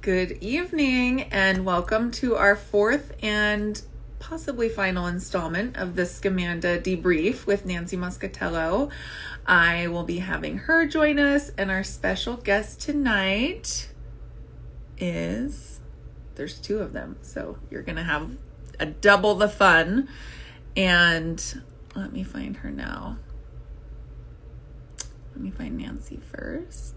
Good evening and welcome to our fourth and possibly final installment of the Scamanda Debrief with Nancy Moscatiello. I will be having her join us, and our special guest tonight there's two of them, so you're going to have a double the fun. And let me find her now. Let me find Nancy first.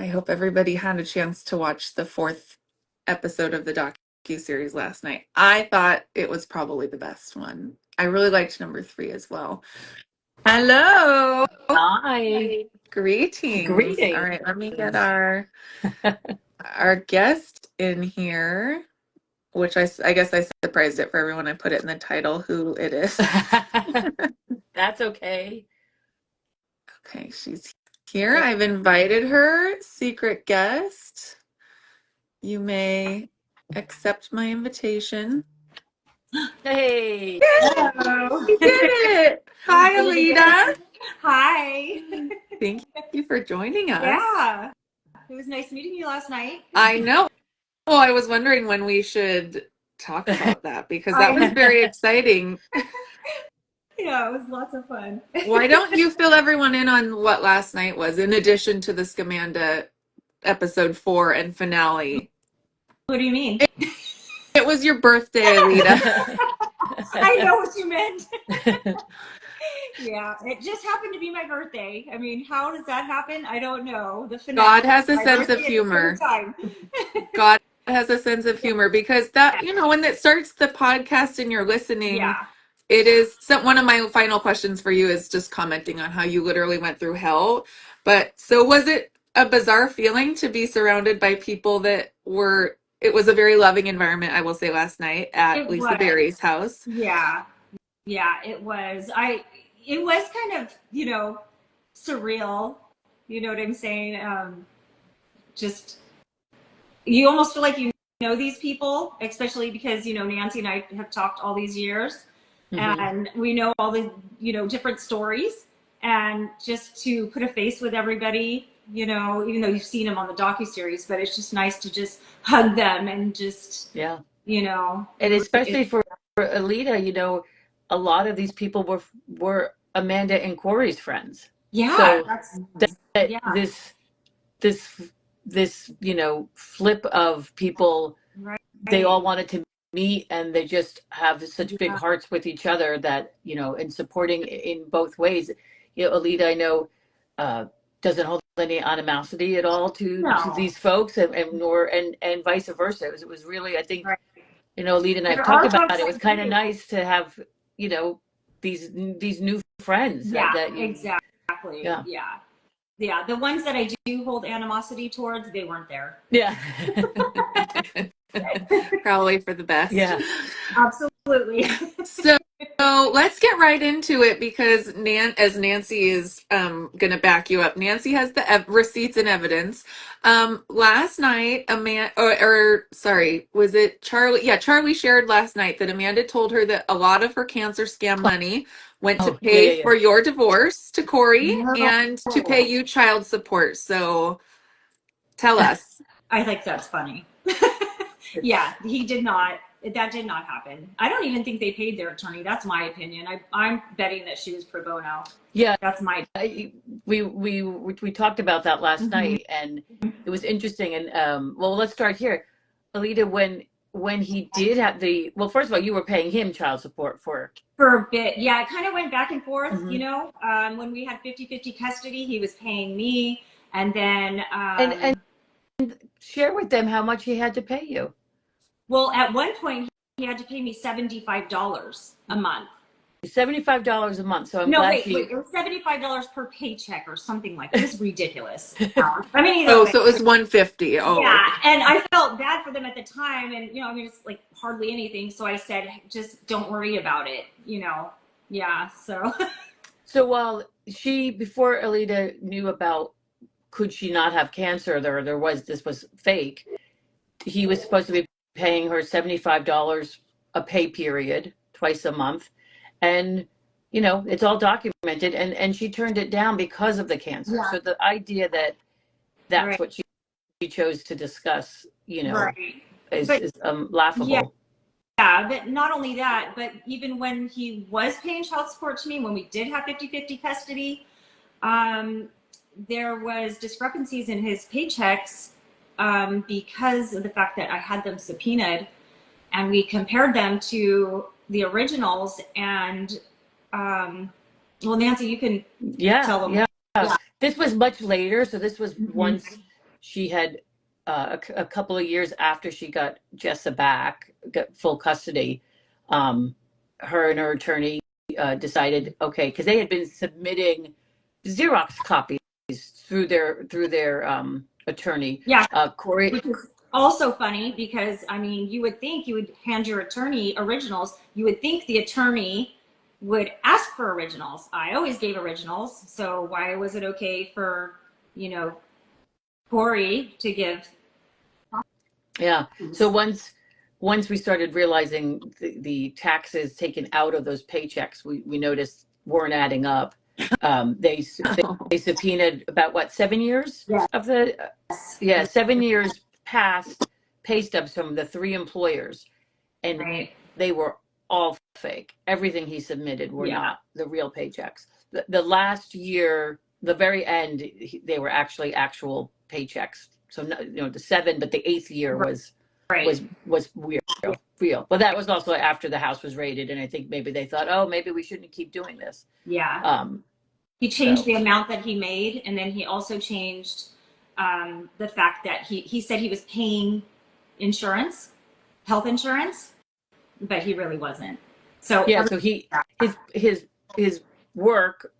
I hope everybody had a chance to watch the fourth episode of the docu-series last night. I thought it was probably the best one. I really liked number 3 as well. Hello. Hi. Greetings. Greetings. All right, let me get our guest in here, which I guess I surprised it for everyone. I put it in the title who it is. That's okay. Okay, she's here. I've invited her, secret guest. You may accept my invitation. Hey. Hello. You did it. Hi, Aletta. Hi. Thank you for joining us. Yeah. It was nice meeting you last night. I know. Well, I was wondering when we should talk about that because that was very exciting. Yeah, it was lots of fun. Why don't you fill everyone in on what last night was, in addition to the Scamanda episode 4 and finale? What do you mean? It was your birthday, Aletta. I know what you meant. Yeah, it just happened to be my birthday. I mean, how does that happen? I don't know. The finale. God has a sense of humor. God has a sense of humor because that, when it starts the podcast and you're listening, Yeah. it is one of my final questions for you is just commenting on how you literally went through hell. But so was it a bizarre feeling to be surrounded by people that it was a very loving environment, I will say, last night at Lisa Berry's house. Yeah. Yeah, it was. It was kind of, surreal. You know what I'm saying? Just, you almost feel like you know these people, especially because, Nancy and I have talked all these years, and we know all the, different stories, and just to put a face with everybody, even though you've seen them on the docuseries, but it's just nice to just hug them and just, Yeah. And especially for Aletta, a lot of these people were Amanda and Corey's friends. Yeah. This flip of people, Right. They all wanted to meet, and they just have such big hearts with each other that, and supporting in both ways. Aletta, I know, doesn't hold any animosity at all to these folks, and vice versa. It was really, I think, Aletta and I have talked about it. It was kind of nice to have, these new friends. Exactly. Yeah. The ones that I do hold animosity towards, they weren't there. Yeah. Probably for the best. Yeah. Absolutely. So let's get right into it because as Nancy is going to back you up, Nancy has the receipts and evidence. Last night, was it Charlie? Yeah, Charlie shared last night that Amanda told her that a lot of her cancer scam money went to pay for your divorce to Corey and to pay you child support. So tell us. I think that's funny. Yeah, that did not happen. I don't even think they paid their attorney. That's my opinion. I'm betting that she was pro bono. Yeah, that's my. We talked about that last night, and it was interesting. And well, let's start here, Aletta. When he did have first of all, you were paying him child support for a bit. Yeah, it kind of went back and forth. When we had 50-50 custody, he was paying me, and then and share with them how much he had to pay you. Well, at one point, he had to pay me $75 a month. $75 a month. So it was $75 per paycheck or something like that. It was ridiculous. I mean, so it was $150. Oh, yeah. And I felt bad for them at the time, and it's like hardly anything. So I said, just don't worry about it. Yeah. So while before Aletta knew about, could she not have cancer? This was fake. He was supposed to be paying her $75 a pay period twice a month, and you know, it's all documented, and she turned it down because of the cancer. Yeah. So the idea that that's Right. what she chose to discuss, you know, Right. is, But is yeah, laughable. but not only that, but even when he was paying child support to me, when we did have 50-50 custody, um, there was discrepancies in his paychecks because of the fact that I had them subpoenaed, and we compared them to the originals. And well, Nancy, you can Yeah, tell them. yeah. Yeah. This was much later. So this was Mhm. once she had a couple of years after she got Jessa back, got full custody. Um, her and her attorney decided, okay, because they had been submitting Xerox copies through their attorney, Yeah, Corey. which is also funny because I mean, you would think you would hand your attorney originals. You would think the attorney would ask for originals. I always gave originals, so why was it okay for, you know, Corey to give Yeah. So copies? once we started realizing the taxes taken out of those paychecks, we noticed weren't adding up. They subpoenaed about what, 7 years of the yeah, 7 years past pay stubs from the three employers, and Right. they were all fake. Everything he submitted were Yeah. not the real paychecks. The last year, the very end, they were actually actual paychecks. So you know, the seven, but the eighth year was Right. was was real. But that was also after the house was raided, and I think maybe they thought, oh, maybe we shouldn't keep doing this. Yeah. Um, He changed so the amount that he made, and then he also changed the fact that he said he was paying insurance, health insurance, but he really wasn't. So yeah, so his work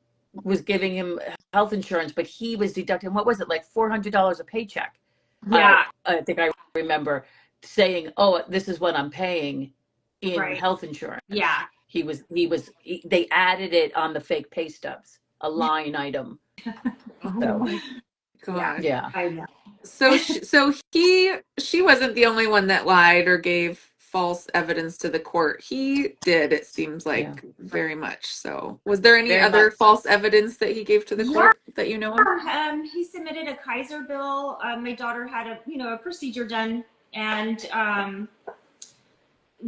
was giving him health insurance, but he was deducting, what was it, like $400 a paycheck? yeah, I think I remember saying, "Oh, this is what I'm paying in right, health insurance." yeah, They added it on the fake pay stubs, a line item. Oh So my yeah, God. yeah, I know. She wasn't the only one that lied or gave false evidence to the court. He did, it seems yeah, like, very much so. Was there any very much. other false evidence that he gave to the Yeah, court that you know of? he submitted a Kaiser bill. My daughter had a procedure done, and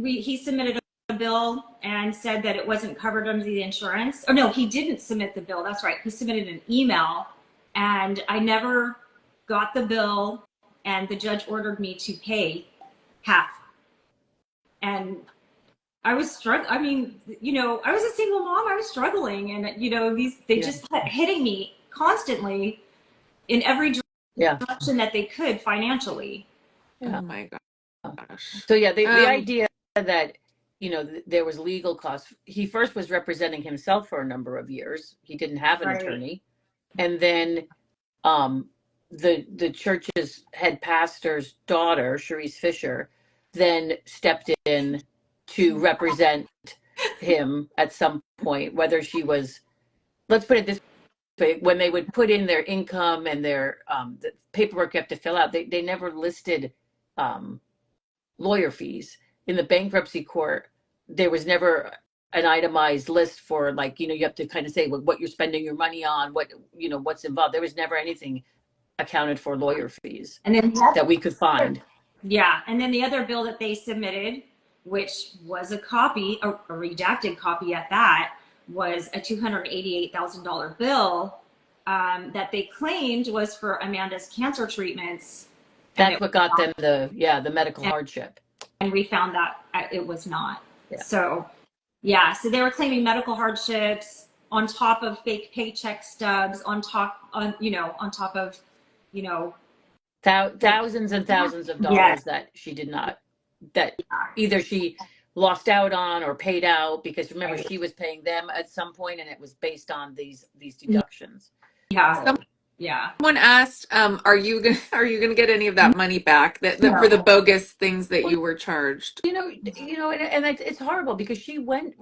he submitted a bill and said that it wasn't covered under the insurance. Oh no, he didn't submit the bill. That's right. He submitted an email, and I never got the bill, and the judge ordered me to pay half. And I was struggling. I mean, I was a single mom. I was struggling, and they Yeah, just kept hitting me constantly in every yeah, direction that they could financially. Oh yeah. my gosh. So yeah, the idea that there was legal costs. He first was representing himself for a number of years. He didn't have an Right. attorney, and then um, the church's head pastor's daughter, Cherise Fisher, then stepped in to represent him at some point, whether she was, let's put it this way, when they would put in their income and their the paperwork you have to fill out, they never listed um, lawyer fees. In the bankruptcy court, there was never an itemized list for, like, you have to kind of say what you're spending your money on, what's involved. There was never anything accounted for lawyer fees And then that we could find. yeah, and then the other bill that they submitted, which was a copy, a redacted copy at that, was a $288,000 bill that they claimed was for Amanda's cancer treatments, and That's what got them the medical hardship. and we found that it was not. Yeah. So yeah, so they were claiming medical hardships on top of fake paycheck stubs, on top of you know Thousands and thousands of yeah, dollars that either she lost out on or paid out, because remember, she was paying them at some point, and it was based on these deductions. yeah, So, yeah. Someone asked, are you gonna get any of that money back that for the bogus things that well, you were charged? and it's horrible because she went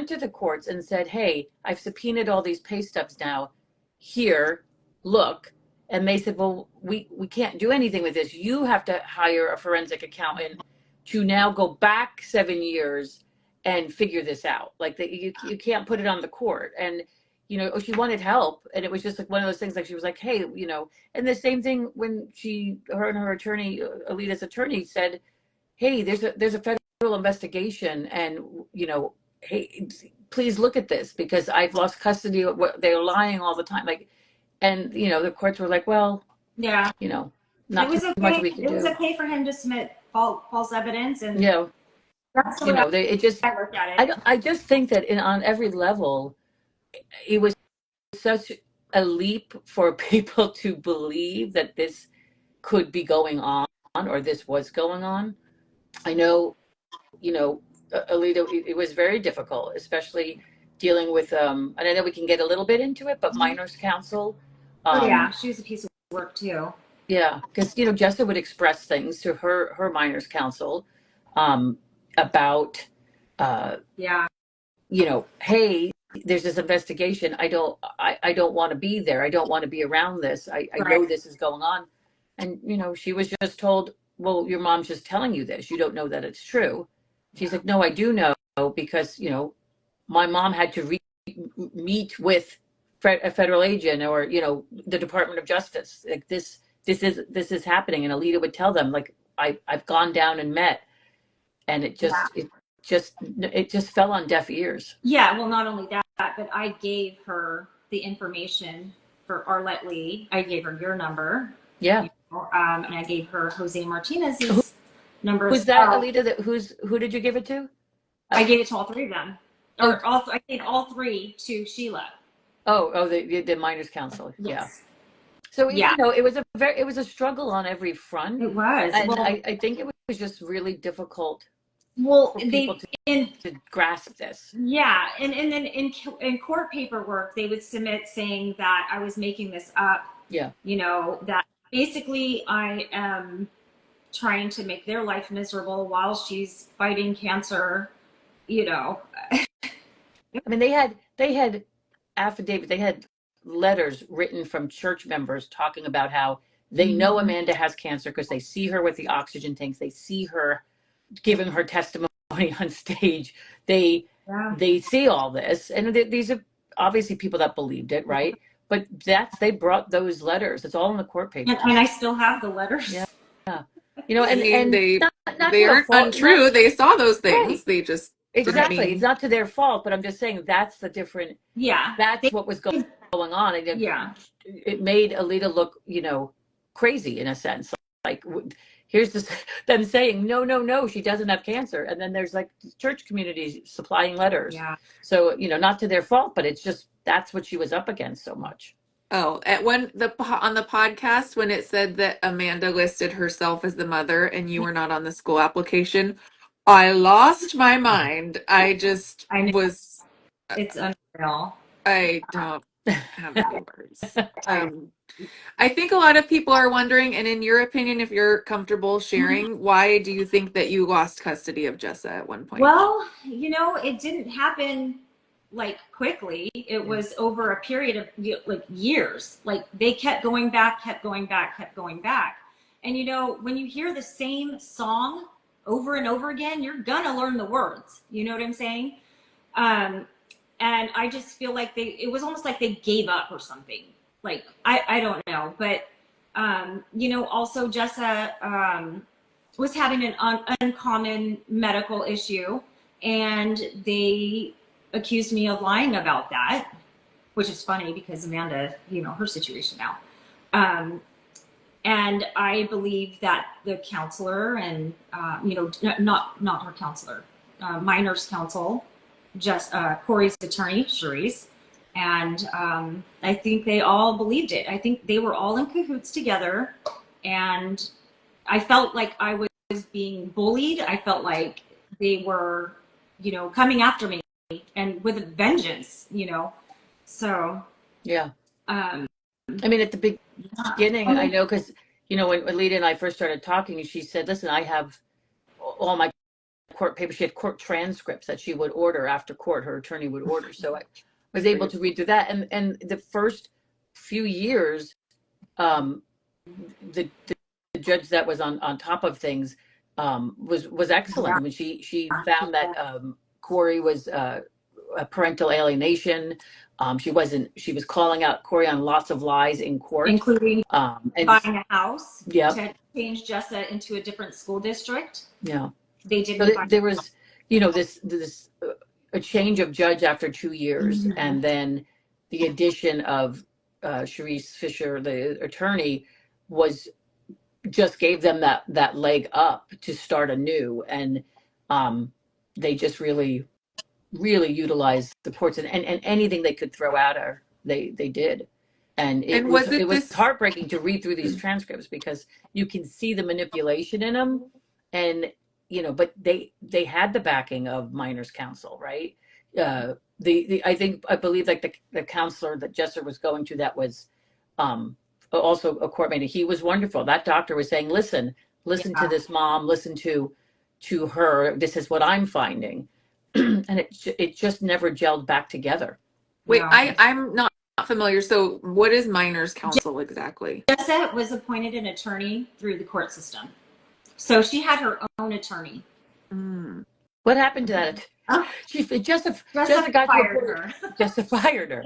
to the courts and said, "Hey, I've subpoenaed all these pay stubs now. Here, look." And they said, "Well, we can't do anything with this. You have to hire a forensic accountant to now go back 7 years and figure this out. Like you can't put it on the court. And, she wanted help. And it was just like one of those things, like she was like, hey, and the same thing when her and her attorney, Alita's attorney, said, hey, there's a federal investigation, and, hey, please look at this because I've lost custody of what they're lying all the time. Like, and, the courts were like, well, Yeah. not It was too much okay. we could It was do. okay for him to submit false evidence, and that's the way I looked at it. I just think that on every level, it was such a leap for people to believe that this could be going on, or this was going on. I know, Alita, it was very difficult, especially dealing with, and I know we can get a little bit into it, but minors counsel. Oh yeah, she was a piece of work too. Yeah, because, Jessica would express things to her minors counsel, about, Yeah. hey, there's this investigation. I don't want to be there. I don't want to be around this. I know this is going on. And, she was just told, well, your mom's just telling you this. You don't know that it's true. She's like, no, I do know because, my mom had to meet with a federal agent or, the Department of Justice. Like this is happening. And Alita would tell them, like, I've gone down and met, and it just fell on deaf ears. Yeah, well, not only that, but I gave her the information for Arlette Lee. I gave her your number. Yeah. And I gave her Jose Martinez's number. Who's that, Alita? Who did you give it to? I gave it to all three of them. I gave all three to Sheila. Oh, the minors counsel. Yes. Yeah. So it was a struggle on every front. It was. And I think it was just really difficult. Well, for people to grasp this. Yeah, and then in court paperwork, they would submit saying that I was making this up. Yeah. That basically I am trying to make their life miserable while she's fighting cancer. I mean, they had affidavits, they had letters written from church members talking about how they know Amanda has cancer because they see her with the oxygen tanks. They see her giving her testimony on stage. They see all this, and these are obviously people that believed it, right? But they brought those letters. It's all in the court papers. And I still have the letters. Yeah. and they not aren't untrue. They saw those things. Right. They just exactly. It's not to their fault, but I'm just saying that's the different. Yeah. That's what was going on. And it made Alita look, crazy in a sense. Like, here's them saying, no, she doesn't have cancer. And then there's like church communities supplying letters. Yeah. So, not to their fault, but it's just, that's what she was up against so much. Oh, on the podcast, when it said that Amanda listed herself as the mother and you were not on the school application, I lost my mind. It's unreal. I don't have any words. I think a lot of people are wondering, and in your opinion, if you're comfortable sharing, why do you think that you lost custody of Jessa at one point? Well, it didn't happen like quickly. It was over a period of like years. Like they kept going back. And when you hear the same song over and over again, you're gonna learn the words. You know what I'm saying? And I just feel like it was almost like they gave up or something. Like, I don't know, but, also Jessa, was having an uncommon medical issue, and they accused me of lying about that, which is funny because Amanda, her situation now. And I believe that the counselor and, not her counselor, minors counsel, just Corey's attorney, Cherie's, and I think they all believed it. I think they were all in cahoots together, and I felt like I was being bullied. I felt like they were, coming after me and with a vengeance, So yeah. I mean, at the beginning, I know because when Alita and I first started talking, she said, "Listen, I have all my court papers." She had court transcripts that she would order after court. Her attorney would order, so I was able to read through that. And the first few years, the judge that was on top of things was excellent. I mean, she found that Corey was a parental alienation. She was calling out Corey on lots of lies in court, including and buying a house yeah, to change Jessa into a different school district. yeah. They So didn't. there was, this a change of judge after 2 years, and then the addition of Sharice Fisher, the attorney, was just gave them that leg up to start anew, and they just really utilized the courts, and anything they could throw at her, they did. And And was it it was this? heartbreaking to read through these transcripts because you can see the manipulation in them, and but they had the backing of minors counsel, right? I believe like the counselor that Jesser was going to, that was also a court mate, he was wonderful. That doctor was saying, listen to this mom, listen to her, this is what I'm finding. And it just never gelled back together. Wait, No. I'm not familiar. So what is minors counsel exactly? Jessa was appointed an attorney through the court system, so she had her own attorney. Mm. What happened to that? Oh. Jessica Jessa fired her. Jessica fired her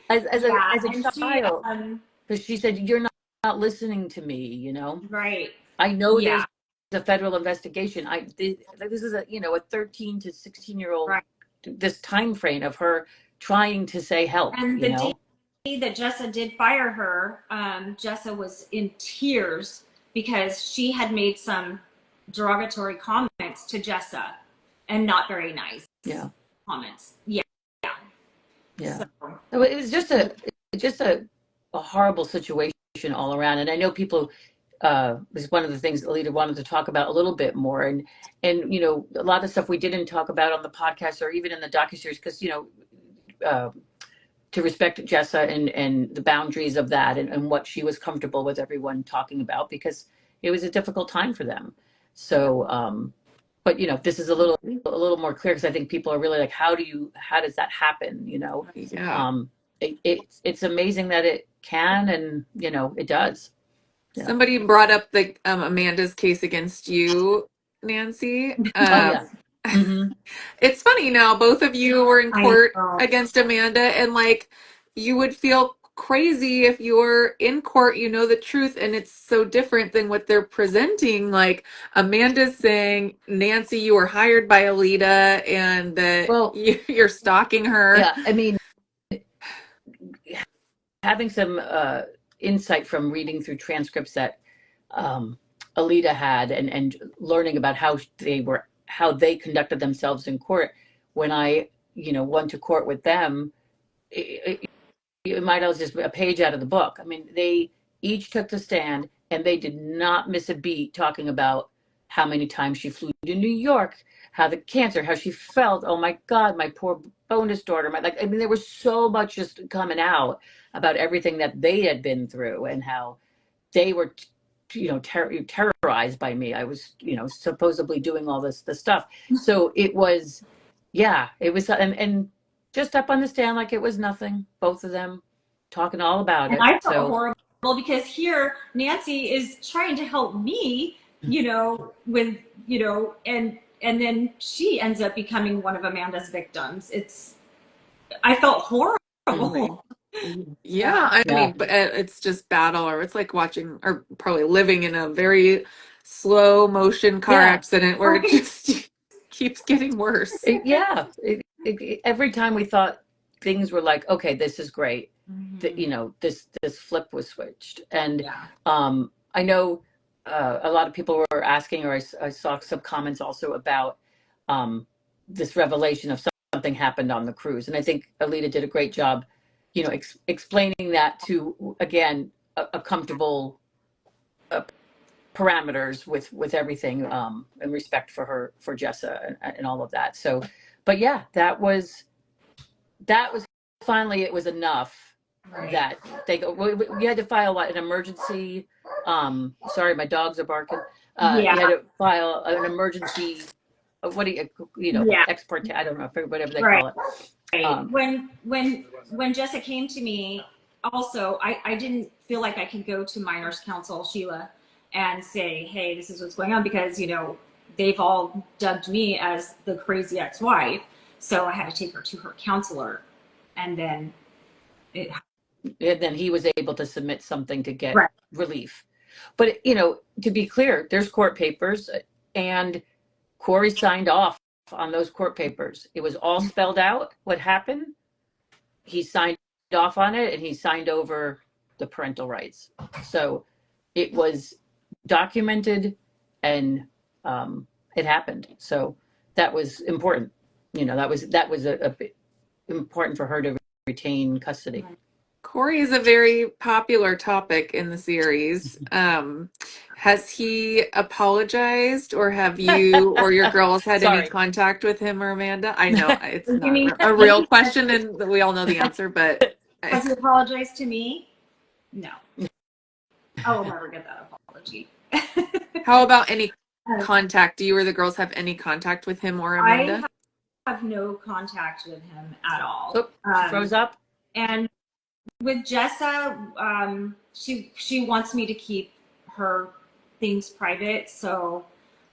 as a child, because she said, "You're not listening to me." Right. I know there's a federal investigation. This is a 13 to 16-year-old, Right. this time frame of her trying to say help. And the day that Jessa did fire her, Jessa was in tears because she had made some derogatory comments to Jessa, and not very nice comments. Yeah. So it was just a horrible situation all around. And I know people, was one of the things Aletta wanted to talk about a little bit more, and a lot of stuff we didn't talk about on the podcast or even in the docuseries, because to respect Jessa and the boundaries of that, and what she was comfortable with everyone talking about, because it was a difficult time for them. So but this is a little more clear, because I think people are really like, how does that happen? Yeah. It's amazing that it can, and it does. Yeah. Somebody brought up the Amanda's case against you, Nancy. Mm-hmm. It's funny now, both of you were in court against Amanda, and like, you would feel crazy if you're in court, you know the truth, and it's so different than what they're presenting. Like, Amanda's saying, Nancy, you were hired by Aletta, and that you're stalking her. Yeah, I mean, having some insight from reading through transcripts that Aletta had, and learning about how they conducted themselves in court when I went to court with them, it might as just a page out of the book. I mean, they each took the stand, and they did not miss a beat talking about how many times she flew to New York, how the cancer, how she felt. Oh my God, my poor bonus daughter. There was so much just coming out about everything that they had been through, and how they were, terrorized by me. I was, supposedly doing all this stuff. So it was, and just up on the stand like it was nothing. Both of them talking all about it. I felt horrible because here Nancy is trying to help me, with and then she ends up becoming one of Amanda's victims. I felt horrible. Yeah, I mean, but it's just battle, or it's like watching, or probably living in a very slow motion car accident where it just keeps getting worse. Every time we thought things were like, okay, this is great, that this flip was switched. And I know a lot of people were asking, or I saw some comments also about this revelation of something happened on the cruise, and I think Aletta did a great job explaining that to, again, a comfortable parameters with everything, and respect for Jessa, and all of that. So, but yeah, that was finally, it was enough that they go. We had to file an emergency. Sorry, my dogs are barking. You had to file an emergency. What do export? I don't know, whatever they call it. When Jessa came to me, also, I didn't feel like I could go to minors counsel Sheila and say, hey, this is what's going on, because they've all dubbed me as the crazy ex-wife. So I had to take her to her counselor, and then And then he was able to submit something to get right. relief. But, to be clear, there's court papers, and Corey signed off on those court papers. It was all spelled out what happened. He signed off on it, and he signed over the parental rights. So it was documented, and it happened. So that was important. That was a important for her to retain custody. Corey is a very popular topic in the series. Has he apologized, or have you or your girls had any Sorry. contact with him or Amanda? I know it's You not mean- a real question, and we all know the answer, but Has he apologized to me? No. I will never get that apology. how about any contact? Do you or the girls have any contact with him or Amanda? I have no contact with him at all. Oop, she froze up. And with Jessa, she wants me to keep her things private, so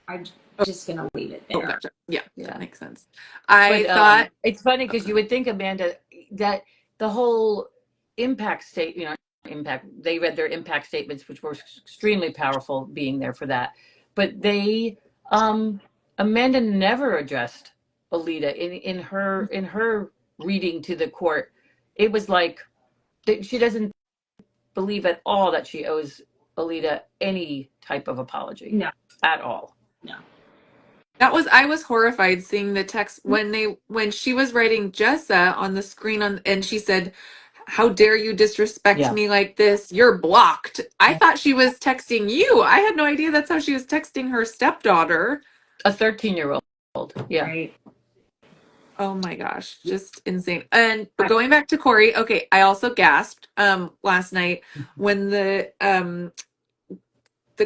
I'm just gonna leave it there. Oh, gotcha. Yeah, Yeah. that makes sense. I thought it's funny because you would think, Amanda, that the whole impact they read their impact statements, which were extremely powerful, being there for that. But Amanda never addressed Aletta in her reading to the court. It was like she doesn't believe at all that she owes Aletta any type of apology. No. At all. No. I was horrified seeing the text when she was writing Jessa on the screen and she said, "How dare you disrespect me like this? You're blocked." I thought she was texting you. I had no idea that's how she was texting her stepdaughter. A 13-year-old. Yeah. Right. Oh my gosh, just insane. And but going back to Corey, okay, I also gasped last night when the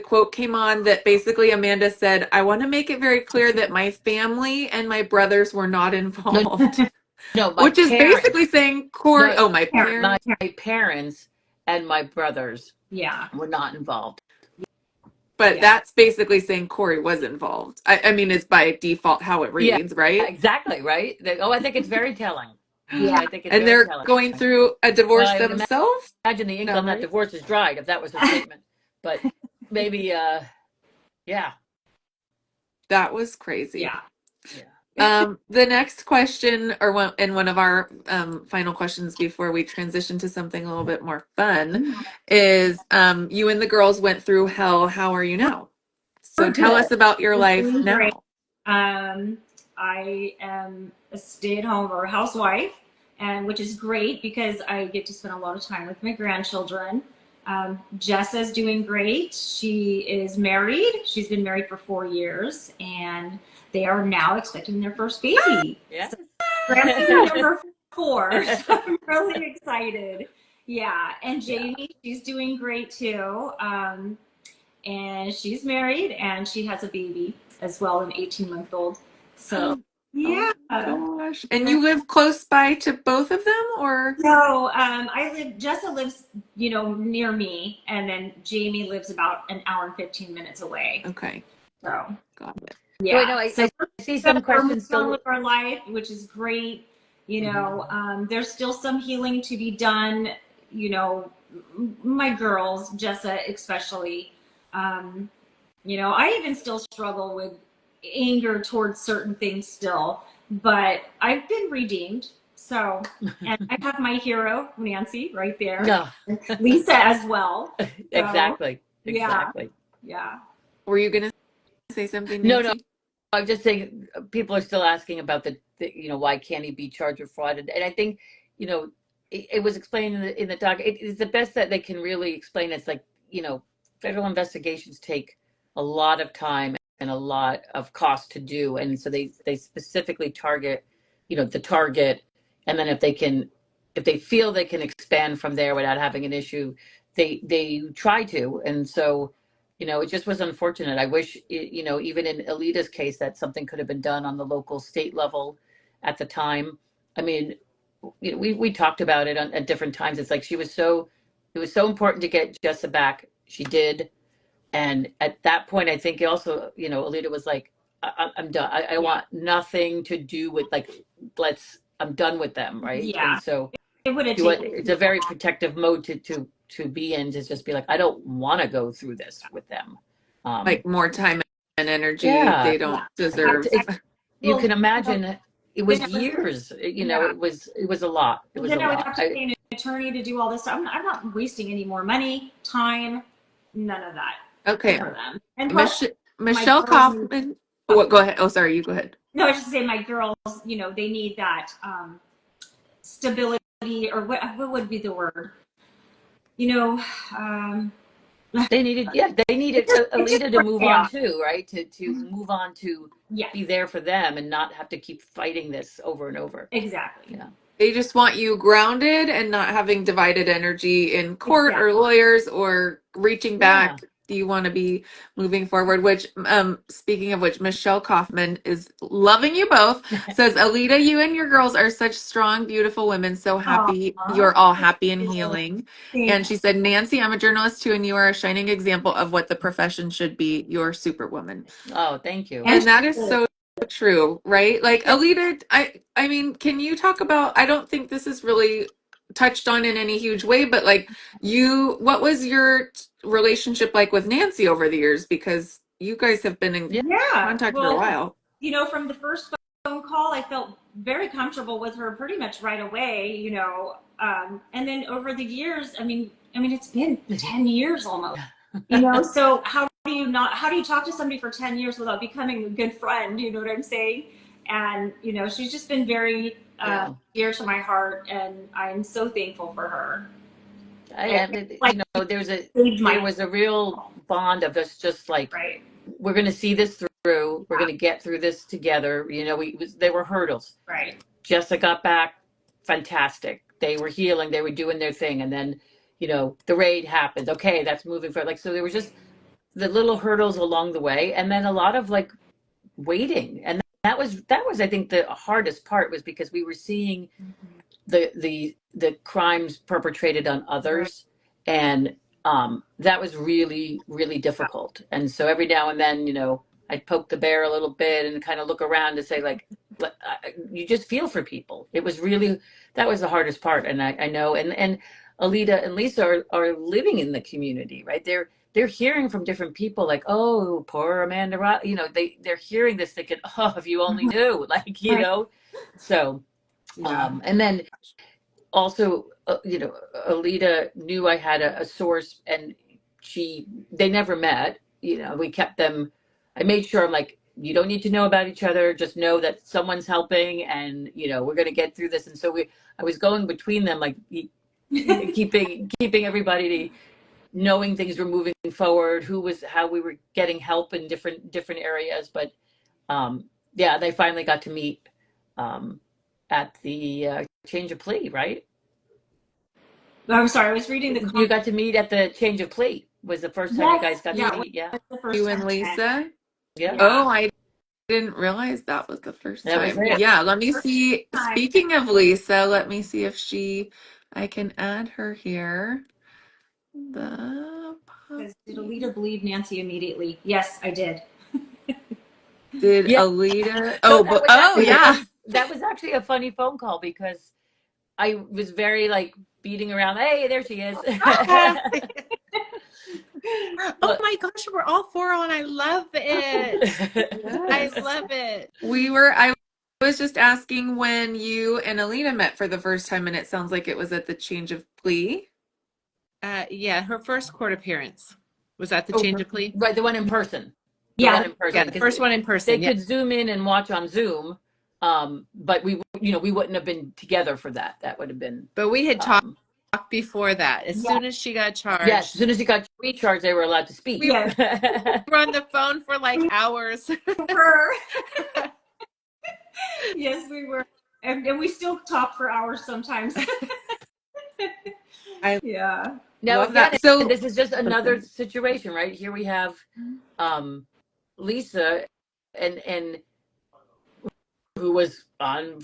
quote came on that basically Amanda said, "I want to make it very clear that my family and my brothers were not involved." No, which is basically saying Corey. No, my parents. My parents and my brothers were not involved. But that's basically saying Corey was involved. I mean, it's by default how it reads, right? Exactly, right? I think it's very telling. Yeah. I think it's And they're telling. going through a divorce themselves. Imagine the ink on that divorce is dried if that was the statement. But maybe, yeah. That was crazy. Yeah. The next question, one of our final questions before we transition to something a little bit more fun, is you and the girls went through hell. How are you now? So tell us about your life now. Great. I am a stay-at-home or housewife, which is great because I get to spend a lot of time with my grandchildren. Jessa's doing great. She is married. She's been married for 4 years, and they are now expecting their first baby. Yeah. So, grandbaby number 4. So I'm really excited. Yeah. And Jamie, she's doing great too. And she's married and she has a baby as well, an 18-month-old. So yeah. Oh gosh. And you live close by to both of them, or? No, Jessa lives, near me, and then Jamie lives about an hour and 15 minutes away. Okay. So got it. Yeah. Wait, no, I see some questions still with our life, which is great. There's still some healing to be done. My girls, Jessa especially. I even still struggle with anger towards certain things still, but I've been redeemed. So, and I have my hero, Nancy, right there. No. Lisa as well. So, Exactly. Yeah. Were you going to say something, Nancy? No. I'm just saying people are still asking about the why can't he be charged with fraud? And I think, it was explained in the doc. It's the best that they can really explain. It's like, federal investigations take a lot of time and a lot of cost to do. And so they specifically target, the target. And then if they feel they can expand from there without having an issue, they try to. And so, it just was unfortunate. I wish, even in Aletta's case, that something could have been done on the local state level at the time. I mean, we talked about it at different times. It's like it was so important to get Jessa back. She did. And at that point, I think also, Aletta was like, I'm done. I want nothing to do with like, I'm done with them, right? And Yeah, so it would have taken it's a very protective mode to be in, to just be like, I don't want to go through this with them. Like more time and energy Yeah, they don't I, deserve. I you will, can imagine it then was I would, years, yeah. it was a lot. It Well, was a then I would lot. have to pay an attorney to do all this. I'm not wasting any more money, time, none of that Okay. for them. And plus, my Michelle girls need, Kaufman. What? Go ahead. Oh, sorry. You go ahead. no, I was just saying my girls, they need that stability, or what would be the word? You know, um, They needed it's just Alita to move on chaos. too, right? To move on, to Yeah, be there for them and not have to keep fighting this over and over. exactly. Yeah. They just want you grounded and not having divided energy in court Exactly. or lawyers or reaching Yeah. back. You want to be moving forward, which, speaking of which, Michelle Kaufman is loving you both. Says, Alita, you and your girls are such strong, beautiful women. So happy. Aw, You're all happy and thank you. healing. Thank And she said, Nancy, I'm a journalist too, and you are a shining example of what the profession should be. You're superwoman. Oh, thank you. And And that is so true, right? Like Alita, I mean, can you talk about, I don't think this is really touched on in any huge way, but like what was your relationship like with Nancy over the years? Because you guys have been in yeah, contact for a well, while. from the first phone call, I felt very comfortable with her pretty much right away, and then over the years, it's been 10 years almost, so how do you talk to somebody for 10 years without becoming a good friend? You know what I'm saying? And, she's just been very Yeah. dear to my heart, and I'm so thankful for her. There was a real bond of us, just like, Right. we're going to see this through. We're going to get through this together. There were hurdles. Right. Jessica got back, fantastic. They were healing. They were doing their thing, and then, the raid happened. Okay, that's moving forward. Like, so there was just the little hurdles along the way, and then a lot of like waiting, and that was I think the hardest part, was because we were seeing the crimes perpetrated on others, and that was really, really difficult. And so every now and then, I'd poke the bear a little bit and kind of look around to say, like, you just feel for people. It was really, that was the hardest part. And I know, and Alita and Lisa are living in the community, right? They're hearing from different people, like, oh, poor Amanda, they're hearing this thinking, oh, if you only knew, like, so, and then also, Alita knew I had a source, and they never met. We kept them. I made sure, I'm like, you don't need to know about each other. Just know that someone's helping, and we're going to get through this. And so I was going between them, like, keeping everybody knowing things were moving forward, how we were getting help in different areas. But yeah, they finally got to meet at the change of plea, right? I'm sorry, I was reading the You comments. got to meet at the change of plea. Was the first time you guys Yes, got yeah, to it meet? Yeah. was the first You and time. Lisa? Yeah. Oh, I didn't realize that was the first That was time. it. Yeah, let me see. Time. Speaking of Lisa, let me see if I can add her here. Says, did Alita believe Nancy immediately? Yes, I did. Did Yeah. Alita? So Oh, that but was oh actually a yeah. fun. That was actually a funny phone call, because I was very like beating around. Hey, there she is. Oh But my gosh, we're all four on. I love it. I Yes. love it. I was just asking when you and Alina met for the first time, and it sounds like it was at the change of plea. Yeah, her first court appearance was at the Oh, change of plea. right, the one in person. The Yeah, one in Yeah, person, the because first one in they person. Yeah. could zoom in and watch on Zoom, but we wouldn't have been together for that. That would have been. But we had talked Um, before that. As yeah, soon as she got yes, as charged, soon as you got recharged, they were allowed to speak. we yeah. were on the phone for like hours. Her. Yes, we were, and we still talk for hours sometimes. I Yeah. Now love again, that. So, this is just another situation, right? Here we have Lisa, and who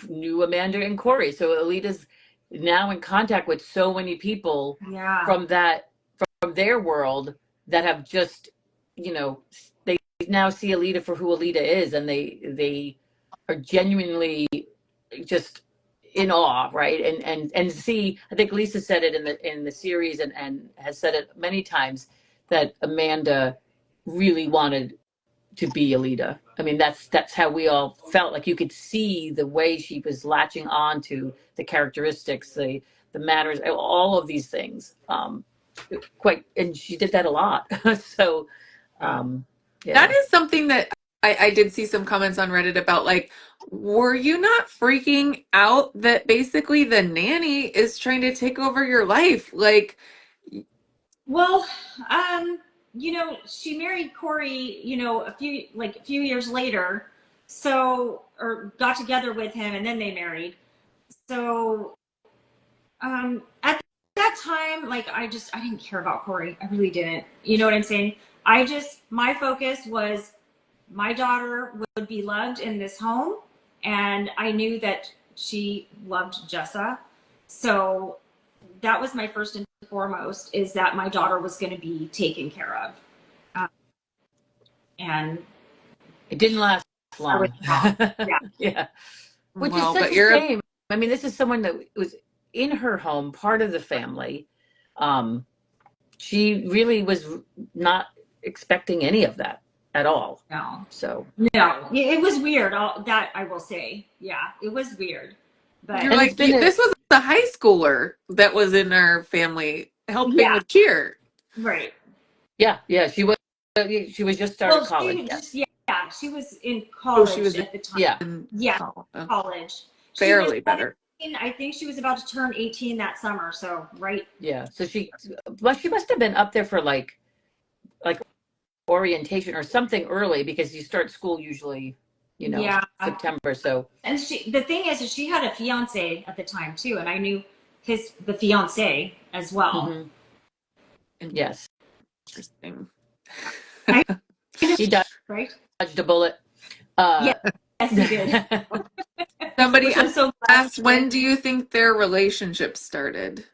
knew Amanda and Corey. So Alita's now in contact with so many people Yeah. from their world, that have just, they now see Aletta for who Aletta is, and they are genuinely just in awe, right? And see, I think Lisa said it in the series, and has said it many times, that Amanda really wanted to be Aletta. I mean, that's how we all felt. Like, you could see the way she was latching on to the characteristics, the manners, all of these things. And she did that a lot. So, That yeah. is something that I did see some comments on Reddit about, like, were you not freaking out that basically the nanny is trying to take over your life? Like, Well, she married Corey, a few years later, or got together with him, and then they married. So, at that time, like, I didn't care about Corey. I really didn't. You know what I'm saying? My focus was my daughter would be loved in this home, and I knew that she loved Jessa. So that was my first and foremost, is that my daughter was going to be taken care of. And It didn't last I was long. wrong. Yeah. Yeah. Which is well, such but a you're shame. I mean, this is someone that was in her home, part of the family. She really was not expecting any of that at all. No. So, No. It was weird. That I will say. Yeah, it was weird. But you're and it's like, been this was a high schooler that was in our family helping yeah, with cheer. right. yeah, she was just started Well, college. she was in Oh, she college was at the time. Yeah. in Yeah, college. college. She was Barely better. 17. I think she was about to turn 18 that summer. So, right. Yeah. So she must have been up there for like orientation or something early, because you start school usually, Yeah. September. So, And the thing is she had a fiance at the time too, and I knew the fiance as well. mhm. Yes, Interesting. I he dodged right? a bullet. Uh, Yes, he did. Somebody Which I'm so glad. asked, when do you think their relationship started?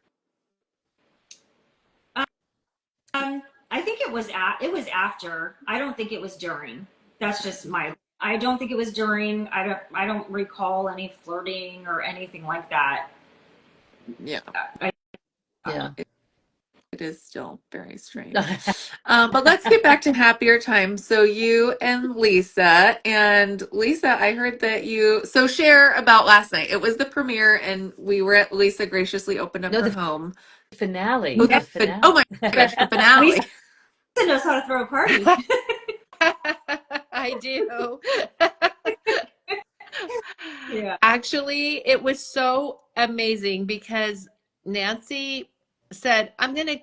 I think it was after. I don't think it was during. That's just I don't think it was during. I don't recall any flirting or anything like that. Yeah. yeah. It is still very strange. But let's get back to happier times. So you and Lisa, I heard that so share about last night. It was the premiere, and Lisa graciously opened up No, her the home. finale. Oh, The oh finale. my gosh, the Lisa finale. knows how to throw a party. I do. Yeah. Actually, it was so amazing because Nancy said, I'm gonna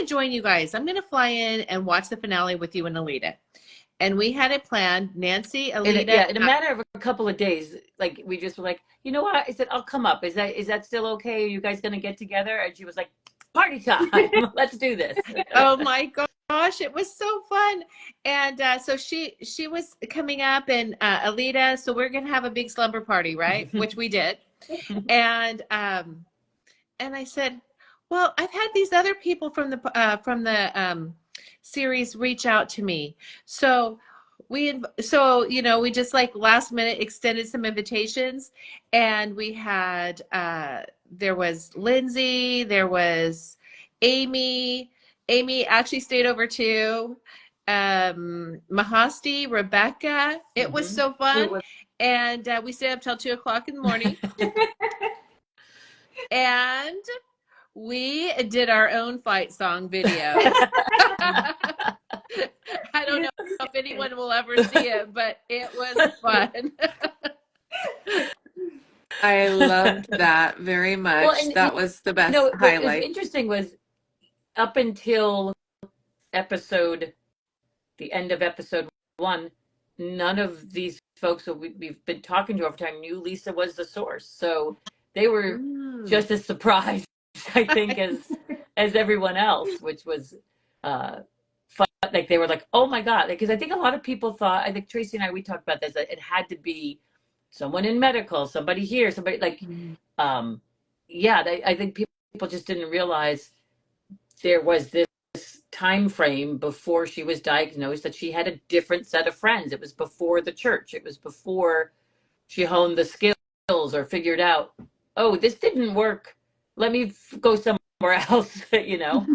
join you guys. I'm gonna fly in and watch the finale with you and Aletta." And we had it planned. Nancy, Aletta, In a matter of a couple of days, like, we just were like, you know what? I said, I'll come up. Is that still okay? Are you guys gonna get together? And she was like, party time. Let's do this. oh my gosh, it was so fun. And so she was coming up, and Aletta, so we're gonna have a big slumber party, right? Which we did. And I said, well, I've had these other people from the series reach out to me. So we just, like, last minute extended some invitations, and we had there was Lindsay, there was Amy. Amy actually stayed over too. Mahasti, Rebecca. It was so fun. And we stayed up till 2:00 in the morning. And we did our own fight song video. I don't know if anyone will ever see it, but it was fun. I loved that very much. Well, and that was the best what was highlight. interesting was, up until the end of episode 1, none of these folks that we've been talking to over time knew Lisa was the source. So they were just as surprised, I think, as everyone else, which was fun. Like, they were like, oh my God. Because I think a lot of people thought, I think Tracy and we talked about this, that it had to be someone in medical, somebody here, somebody like, I think people just didn't realize there was this time frame before she was diagnosed that she had a different set of friends. It was before the church. It was before she honed the skills or figured out, oh, this didn't work. Let me go somewhere else, you know?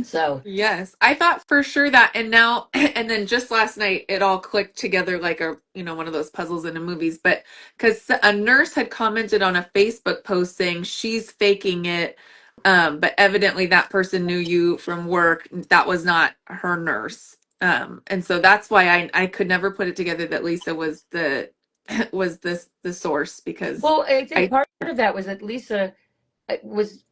So, Yes, I thought for sure that, and now, and then just last night, it all clicked together like a, one of those puzzles in the movies. But because a nurse had commented on a Facebook post saying she's faking it, but evidently that person knew you from work. That was not her nurse, and so that's why I could never put it together that Lisa was was the source because well, I think I part of that was that Lisa was,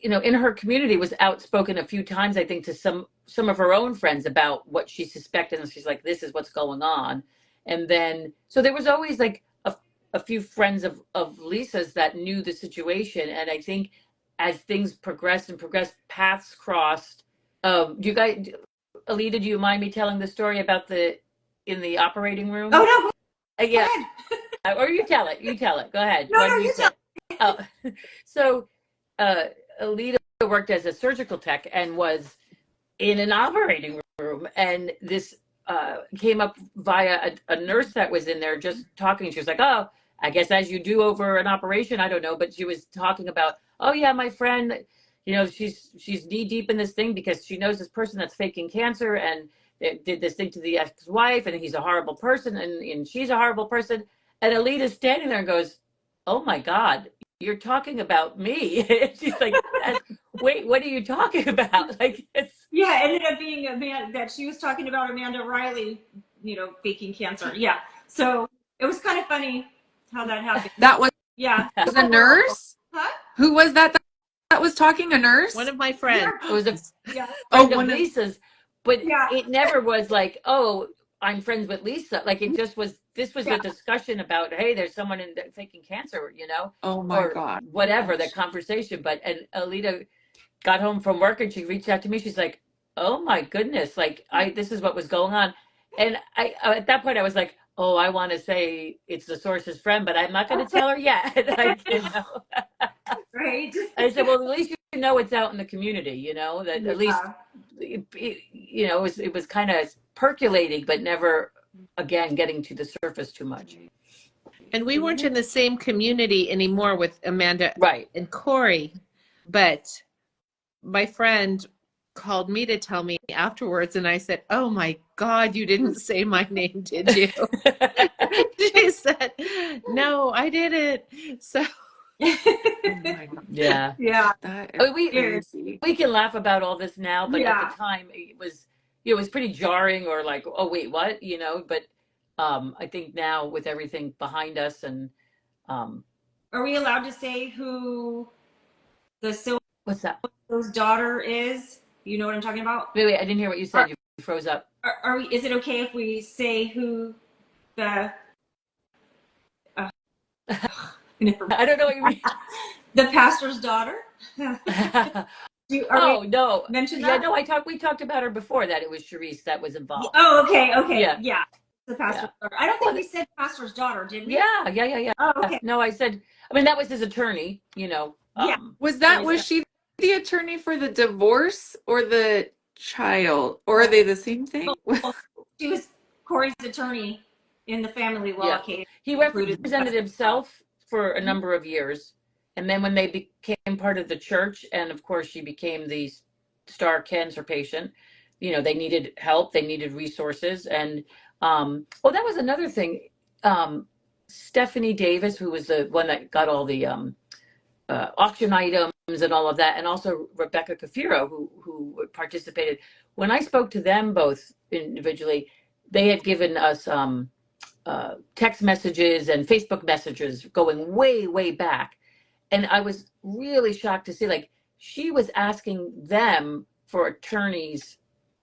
in her community was outspoken a few times, I think, to some of her own friends about what she suspected. And she's like, this is what's going on. And then, so there was always like a few friends of Lisa's that knew the situation. And I think as things progressed, paths crossed. Do you guys, Alita, do you mind me telling the story about in the operating room? Oh no, Yeah. go ahead. Or you tell it. Go ahead. No, What no, do you say? Oh, so Alita worked as a surgical tech and was in an operating room, and this came up via a nurse that was in there just talking. She was like, "Oh, I guess as you do over an operation, I don't know," but she was talking about, "Oh yeah, my friend, she's knee deep in this thing because she knows this person that's faking cancer and they did this thing to the ex-wife, and he's a horrible person, and she's a horrible person." And Alita's standing there and goes, "Oh my God, you're talking about me." She's like, wait, what are you talking about? Like, Yeah, it ended up being that she was talking about Amanda Riley, faking cancer. Yeah. So it was kind of funny how that happened. that was Yeah. a nurse. Huh? Who was that was talking? A nurse? One of my friends. it was a Yeah. friend of one of Lisa's, but Yeah. it never was like, oh, I'm friends with Lisa. Like, it just was, this was Yeah. a discussion about, hey, there's someone faking cancer, oh my or God. whatever, Gosh. that conversation. And Alita got home from work and she reached out to me. She's like, oh my goodness, like, this is what was going on. And I at that point I was like, oh, I want to say it's the source's friend, but I'm not going to tell her yet. Right. I said, well, at least you know it's out in the community, that at least it was kind of percolating, but never again getting to the surface too much. And we weren't in the same community anymore with Amanda Right. and Corey, but my friend called me to tell me afterwards, and I said, "Oh my God, you didn't say my name, did you?" She said, "No, I didn't." So Oh my God. Yeah. Yeah. That I is mean, crazy. we can laugh about all this now, but at Yeah. the time it was pretty jarring, or like, oh wait, what? But I think now with everything behind us and Are we allowed to say who the what's that? Silver's daughter is? You know what I'm talking about? Wait, I didn't hear what you said. You froze up. Are we? Is it okay if we say who the? Never mind. I don't know what you mean. The pastor's daughter? Oh no. Mention Yeah, that? no, we talked about her before, that it was Charisse that was involved. Oh, okay. Yeah. The pastor's daughter. I don't think we said pastor's daughter, did we? Yeah. Oh, okay. No, I mean, that was his attorney, Yeah. Was she the attorney for the divorce or the child? Or are they the same thing? She was Corey's attorney in the family law case. He represented himself for a number of years. And then when they became part of the church, and of course she became the star cancer patient, they needed help, they needed resources. And well, that was another thing. Stephanie Davis, who was the one that got all the auction items and all of that, and also Rebecca Cafiro, who participated. When I spoke to them both individually, they had given us text messages and Facebook messages going way, way back. And I was really shocked to see, like, she was asking them for attorneys.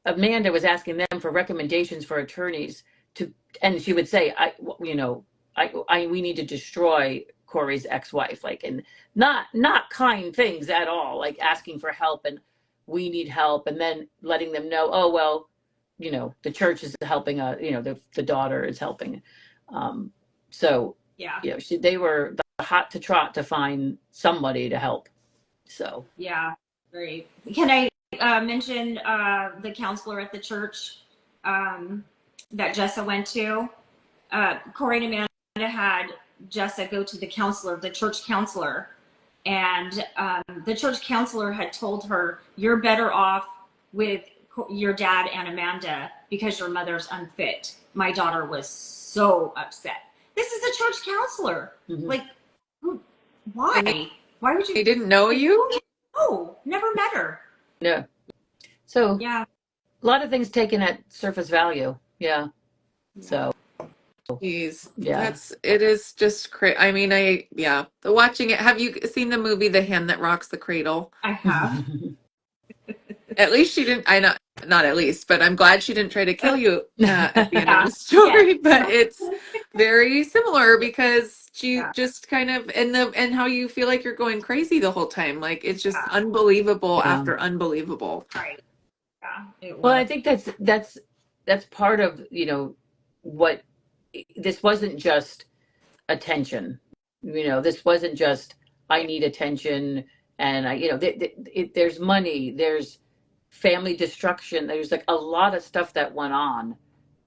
Amanda was asking them for recommendations for attorneys and she would say, we need to destroy Corey's ex-wife, like, and not kind things at all, like asking for help and we need help, and then letting them know, oh well, the church is helping, the daughter is helping. So they were the hot to trot to find somebody to help. So yeah, great. Can I mentioned the counselor at the church that Jessa went to. Corey and Amanda had Jessa go to the counselor, the church counselor, and the church counselor had told her, "You're better off with your dad and Amanda because your mother's unfit." My daughter was so upset. This is a church counselor. Mhm. Like, why? Why would you? They didn't know you? No, never met her. Yeah. So Yeah. a lot of things taken at surface value. Yeah. So Jeez, yeah. it is just crazy. I mean, watching it. Have you seen the movie The Hand That Rocks the Cradle? I have. At least she didn't, not at least, but I'm glad she didn't try to kill you at the end of Yeah. the story. Yes. But it's very similar because she Yeah. just kind of, and how you feel like you're going crazy the whole time. Like it's just Yeah. unbelievable Yeah. after unbelievable. Right. Yeah. It was. Well, I think that's part of, what this wasn't just attention. This wasn't just I need attention and there's money, there's family destruction, there's like a lot of stuff that went on,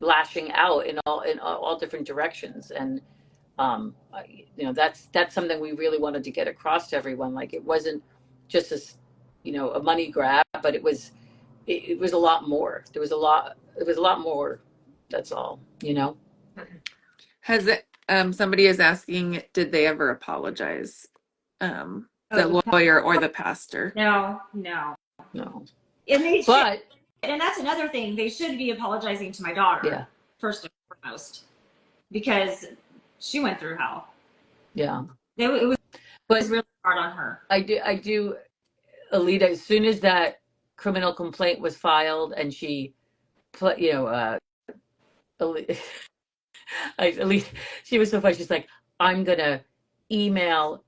lashing out in all different directions. And that's something we really wanted to get across to everyone. Like it wasn't just a money grab, but it was a lot more. It was a lot more. That's all. Has it, somebody is asking, did they ever apologize? The lawyer or the pastor? No. No. And they should, But and that's another thing. They should be apologizing to my daughter yeah, first and foremost because she went through hell. yeah. It was But really hard on her. I do, Alita, as soon as that criminal complaint was filed and she put, Alita, she was so funny. She's like, I'm gonna email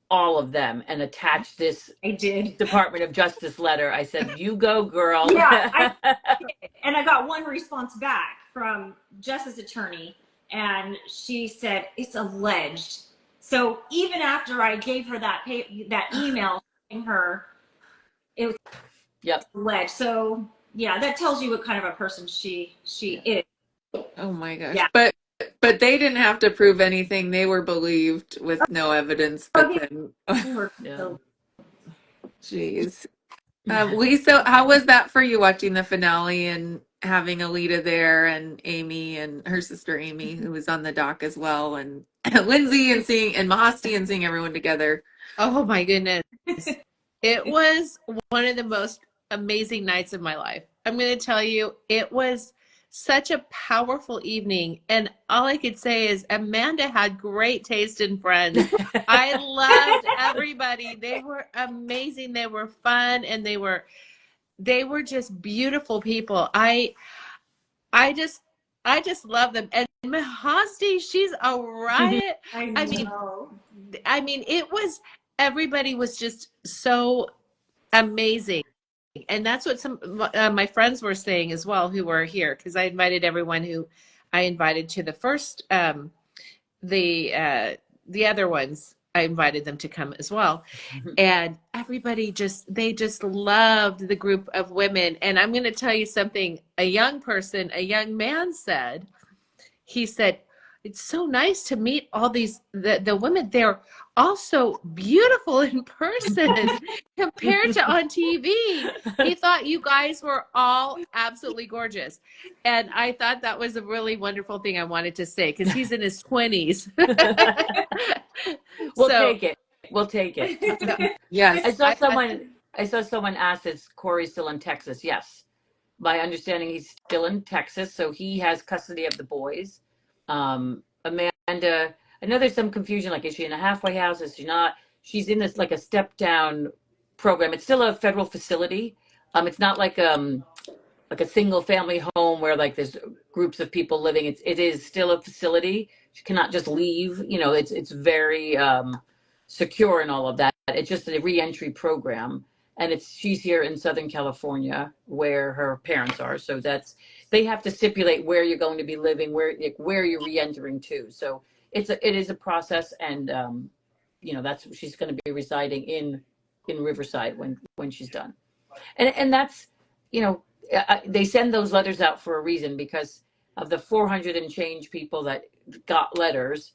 all of them and attach this I did. Department of Justice letter. I said, you go, girl. Yeah, and I got one response back from Jess's attorney, and she said it's alleged. So even after I gave her that email showing her it was Yep. alleged. So yeah, that tells you what kind of a person she is. Oh my gosh. Yeah. But they didn't have to prove anything. They were believed with no evidence. But then, Yeah. jeez. Lisa, how was that for you watching the finale and having Alita there and Amy and her sister Amy, who was on the dock as well, and Lindsay and Mahasti and seeing everyone together? Oh my goodness. It was one of the most amazing nights of my life. I'm going to tell you, it was such a powerful evening. And all I could say is Amanda had great taste in friends. I loved everybody. They were amazing. They were fun and they were just beautiful people. I just love them. And Mahasti, she's a riot. I mean, everybody was just so amazing. And that's what some my friends were saying as well who were here, because I invited everyone who I invited to the first the other ones. I invited them to come as well. And everybody they just loved the group of women. And I'm going to tell you something a young man said. He said, it's so nice to meet all these the women. They're also beautiful in person compared to on TV. He thought you guys were all absolutely gorgeous. And I thought that was a really wonderful thing I wanted to say, because he's in his 20s. We'll take it. Yes. I saw someone ask, is Corey still in Texas? Yes. My understanding, he's still in Texas, so he has custody of the boys. Amanda, I know there's some confusion, like, is she in a halfway house? Is she not? She's in this, like, a step down program. It's still a federal facility. It's not like a single family home where, like, there's groups of people living. It is still a facility. She cannot just leave. It's very secure and all of that. It's just a reentry program. And she's here in Southern California where her parents are. So they have to stipulate where you're going to be living, where you're reentering to. So it is a process, and she's going to be residing in Riverside when she's done. And that's, you know, they send those letters out for a reason, because of the 400 and change people that got letters,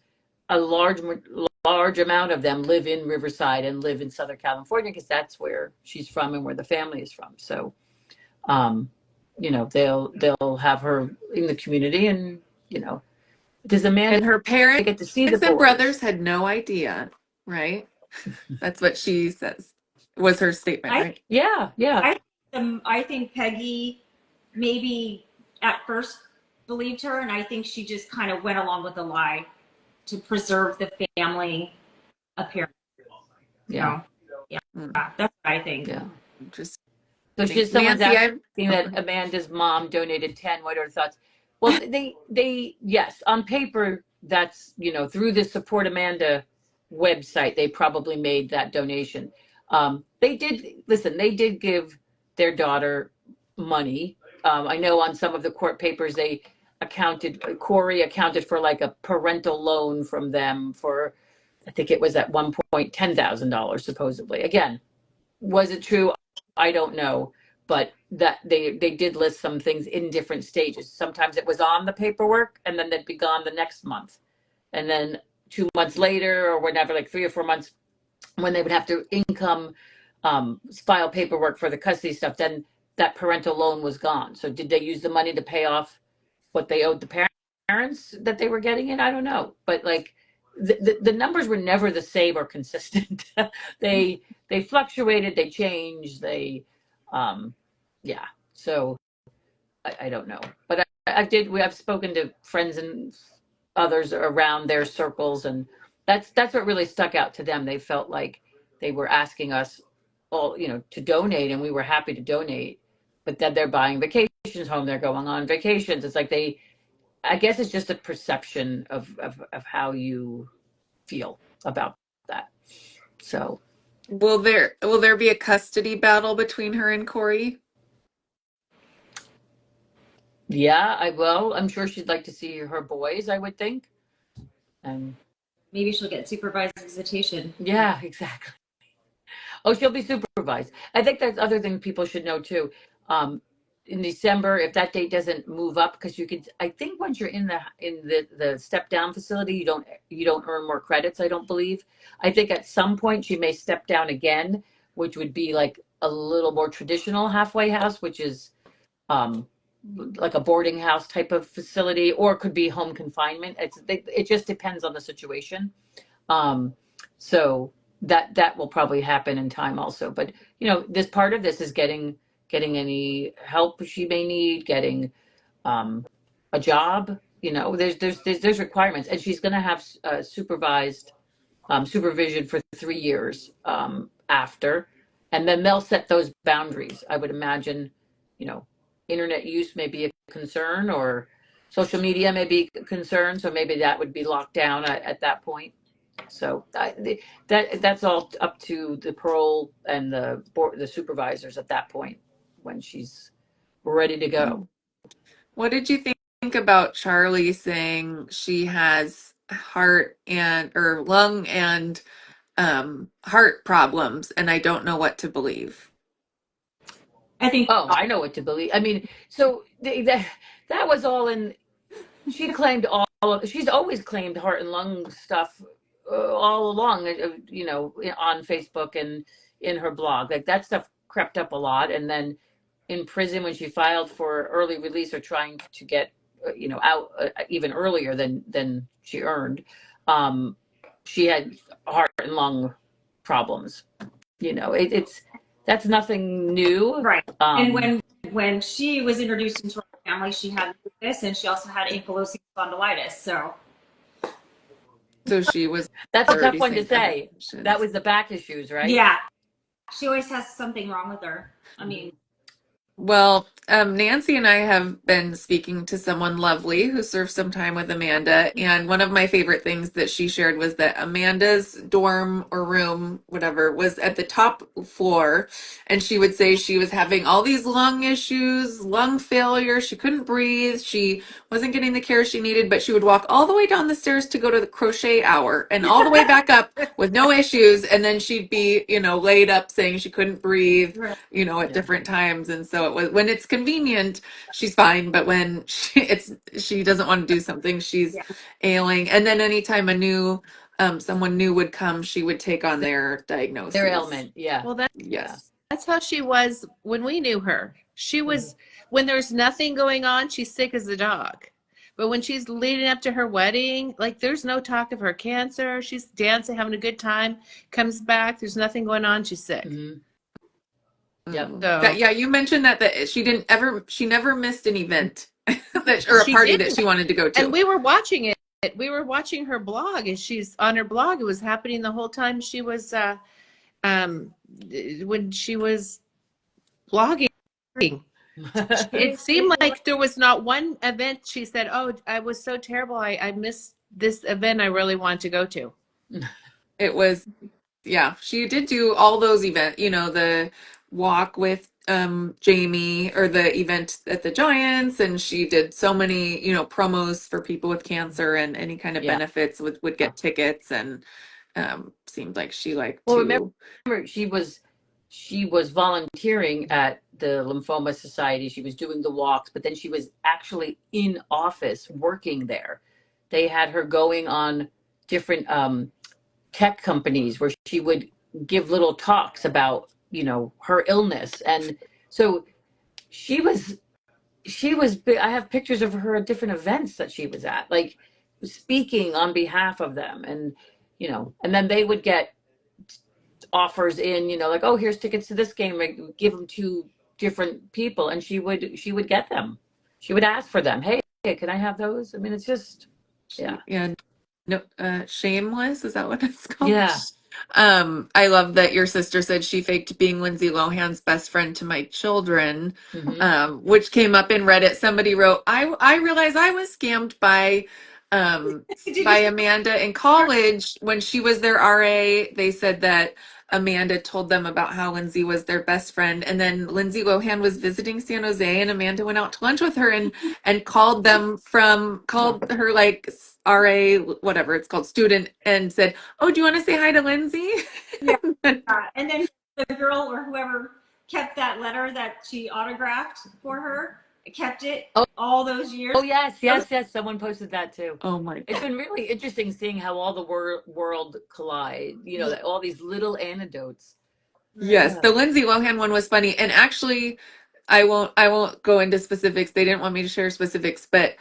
a large amount of them live in Riverside and live in Southern California, because that's where she's from and where the family is from. So, you know, they'll have her in the community, and you know, does Amanda And her parents get to see the and boys? brothers had no idea, right? That's what she says, was her statement, right? Yeah. I think Peggy maybe at first believed her, and I think she just kind of went along with the lie to preserve the family appearance. Yeah. So, that's what I think. Yeah. Just So someone's Nancy, asking that Amanda's mom donated 10. What are her thoughts? Well, they yes, on paper, that's, you know, through the Support Amanda website, they probably made that donation. They did give their daughter money. I know on some of the court papers, Corey accounted for like a parental loan from them for, I think it was at one point $10,000 supposedly. Again, was it true? I don't know, but that they did list some things in different stages. Sometimes it was on the paperwork, and then they'd be gone the next month, and then 2 months later, or whenever, like 3 or 4 months, when they would have to file paperwork for the custody stuff, then that parental loan was gone. So did they use the money to pay off what they owed the parents that they were getting it? I don't know, but like the numbers were never the same or consistent. they fluctuated, they changed, yeah. So I don't know, but I've spoken to friends and others around their circles, and that's what really stuck out to them. They felt like they were asking us all, you know, to donate, and we were happy to donate, but then they're buying vacations home, they're going on vacations. It's like I guess it's just a perception of how you feel about that. So will there be a custody battle between her and Corey? yeah, I'm sure she'd like to see her boys, I would think. And Maybe she'll get supervised visitation. yeah, exactly. Oh, she'll be supervised. I think that's other thing people should know too. In December, if that date doesn't move up, because I think once you're in the step down facility, you don't earn more credits, I don't believe. I think at some point she may step down again, which would be like a little more traditional halfway house, which is like a boarding house type of facility, or it could be home confinement. It just depends on the situation. So that will probably happen in time also. But you know, this part of this is getting any help she may need, getting a job. You know, there's requirements, and she's going to have supervised supervision for 3 years after, and then they'll set those boundaries. I would imagine, you know, internet use may be a concern, or social media may be a concern, so maybe that would be locked down at that point. So that's all up to the parole and the board, the supervisors at that point, when she's ready to go. What did you think about Charlie saying she has heart and or lung and heart problems, and I don't know what to believe? I think. Oh, I know what to believe. I mean, so that was all in. She claimed she's always claimed heart and lung stuff all along, you know, on Facebook and in her blog. Like that stuff crept up a lot. And then in prison, when she filed for early release, or trying to get, you know, out even earlier than she earned, she had heart and lung problems. You know, that's nothing new. Right. And when she was introduced into our family, she had lupus, and she also had ankylosing spondylitis. So she was. That's a tough one to say. That was the back issues, right? Yeah. She always has something wrong with her. I mean, Well, Nancy and I have been speaking to someone lovely who served some time with Amanda, and one of my favorite things that she shared was that Amanda's dorm or room, whatever, was at the top floor, and she would say she was having all these lung issues, lung failure, she couldn't breathe, she wasn't getting the care she needed, but she would walk all the way down the stairs to go to the crochet hour and all the way back up with no issues, and then she'd be, laid up saying she couldn't breathe, Right. at different times. And so it was when it's convenient, she's fine, but when she doesn't want to do something, she's Yeah. ailing. And then anytime someone new would come, she would take on their Their diagnoses. ailment. Yeah. Well, Yes. that's how she was when we knew her. She was, when there's nothing going on, she's sick as a dog. But when she's leading up to her wedding, like there's no talk of her cancer. She's dancing, having a good time, comes back, there's nothing going on, she's sick. Mm-hmm. Yep. So Yeah, you mentioned that she never missed an event or a she party didn't. that she wanted to go to. And we were watching it. We were watching her blog, and she's on her blog. It was happening the whole time she was when she was blogging. It seemed like there was not one event she said, "Oh, I was so terrible. I missed this event I really wanted to go to." It was, yeah, she did do all those events, the walk with Jamie or the event at the Giants, and she did so many, promos for people with cancer and any kind of Yeah. benefits would get tickets, and seemed like she liked Well, to. remember she was volunteering at the Lymphoma Society. She was doing the walks, but then she was actually in office working there. They had her going on different tech companies where she would give little talks about, her illness. And so she was I have pictures of her at different events that she was at, like speaking on behalf of them. And and then they would get offers in, like, oh, here's tickets to this game, like, give them to different people, and she would get them. She would ask for them. Hey, can I have those? I mean, it's just, yeah. No, Shameless, is that what it's called? Yeah. I love that your sister said she faked being Lindsay Lohan's best friend to my children, which came up in Reddit. Somebody wrote, I realized I was scammed by Amanda in college when she was their RA. They said that Amanda told them about how Lindsay was their best friend, and then Lindsay Lohan was visiting San Jose, and Amanda went out to lunch with her and called her like RA, whatever it's called, student, and said, "Oh, do you want to say hi to Lindsay?" Yeah. And then the girl or whoever kept that letter that she autographed for her, kept it all those years. Oh, yes. Someone posted that too. Oh my It's been really interesting seeing how all the world collide. That all these little anecdotes. Yes, Yeah. the Lindsay Lohan one was funny, and actually, I won't go into specifics. They didn't want me to share specifics, but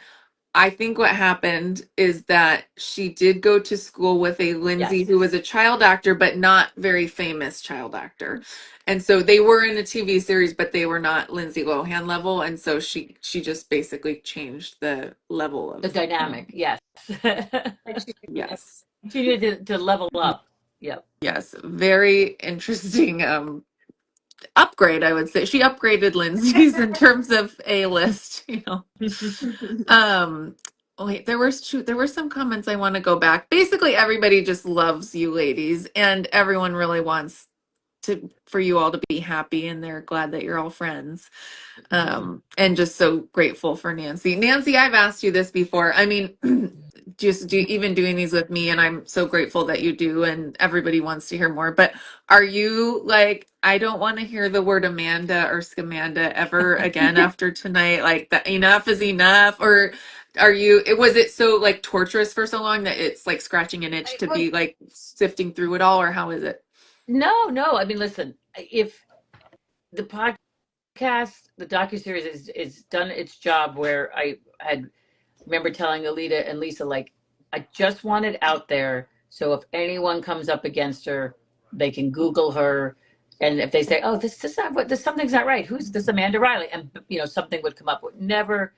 I think what happened is that she did go to school with a Lindsay Yes. who was a child actor, but not very famous child actor. And so they were in a TV series, but they were not Lindsay Lohan level. And so she just basically changed the level of The dynamic. Yes. Yes. She needed to level up. Yep. Yes. Very interesting upgrade, I would say. She upgraded Lindsay's in terms of A-list. Wait, there were some comments I want to go back. Basically, everybody just loves you ladies, and everyone really wants for you all to be happy, and they're glad that you're all friends. And just so grateful for Nancy. Nancy, I've asked you this before. I mean, even doing these with me, and I'm so grateful that you do, and everybody wants to hear more. But are you like, I don't want to hear the word Amanda or Scamanda ever again after tonight? Like that, enough is enough, or was it so like torturous for so long that it's like scratching an itch to be like sifting through it all, or how is it? No. I mean, listen, if the podcast, the docuseries is done its job, where I had remember telling Aletta and Lisa, like, I just want it out there, so if anyone comes up against her, they can Google her, and if they say, "Oh, this something's not right. Who's this Amanda Riley?" and something would come up. Never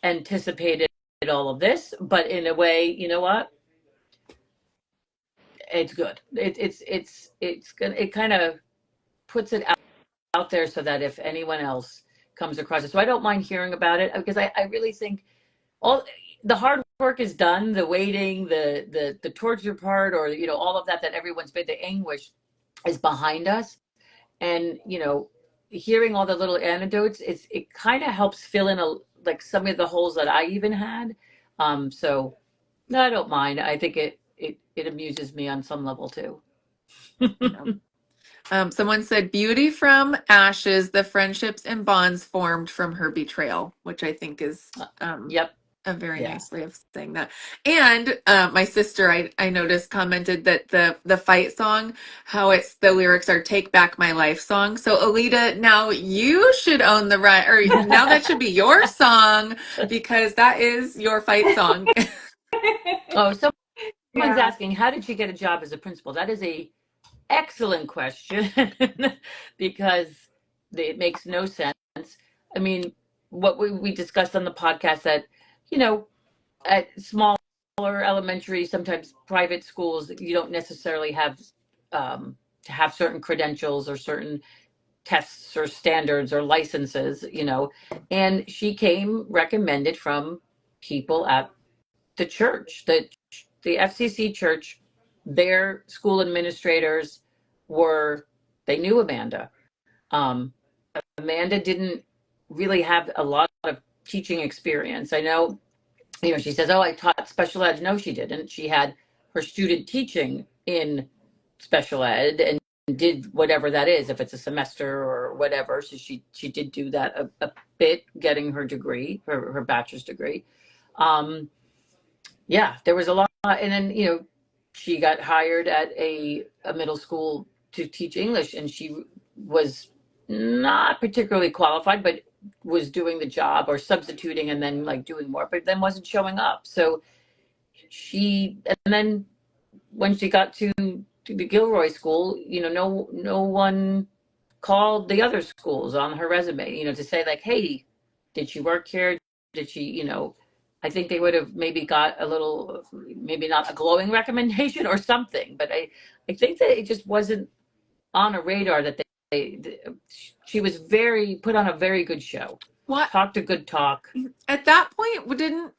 anticipated all of this, but in a way, you know what? It's good. It's gonna. It kind of puts it out there so that if anyone else comes across it. So I don't mind hearing about it because I really think all the hard work is done, the waiting, the torture part, or all of that everyone's been, the anguish is behind us. And hearing all the little anecdotes, it kind of helps fill in like some of the holes that I even had. So no, I don't mind. I think it amuses me on some level too. Someone said, beauty from ashes, the friendships and bonds formed from her betrayal, which I think is Yep. a very Yeah. nice way of saying that. And my sister, I noticed, commented that the fight song, how the lyrics are "Take Back My Life" song. So Aletta, now you should own the right, or now that should be your song because that is your fight song. Oh, someone's Yeah. asking, how did she get a job as a principal? That is a excellent question because it makes no sense. I mean, what we discussed on the podcast that, at smaller elementary, sometimes private schools, you don't necessarily have to have certain credentials or certain tests or standards or licenses, and she came recommended from people at the church, the FCC church. Their school administrators they knew Amanda. Amanda didn't really have a lot of teaching experience. I know, she says, oh, I taught special ed. No, she didn't. She had her student teaching in special ed and did whatever that is, if it's a semester or whatever. So she did do that a bit, getting her degree, her bachelor's degree. Yeah, there was a lot. And then, she got hired at a middle school to teach English, and she was not particularly qualified, but was doing the job or substituting and then like doing more, but then wasn't showing up. So and then when she got to the Gilroy school, no one called the other schools on her resume, to say like, hey, did she work here? Did she, I think they would have maybe got a little, maybe not a glowing recommendation or something, but I think that it just wasn't on a radar that she was put on a very good show. What? Talked a good talk. At that point,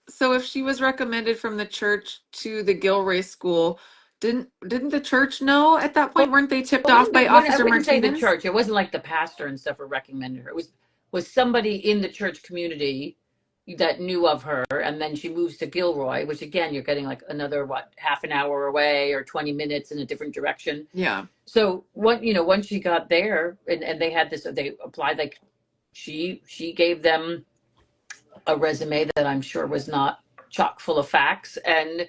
so if she was recommended from the church to the Gilroy school, didn't the church know at that point? Weren't they tipped off by I Officer wouldn't say the Martinez? church. It wasn't like the pastor and stuff who recommended her. It was somebody in the church community that knew of her, and then she moves to Gilroy, which again, you're getting like another half an hour away or 20 minutes in a different direction. Yeah. So once she got there, and they had this, they applied, like she gave them a resume that I'm sure was not chock full of facts, and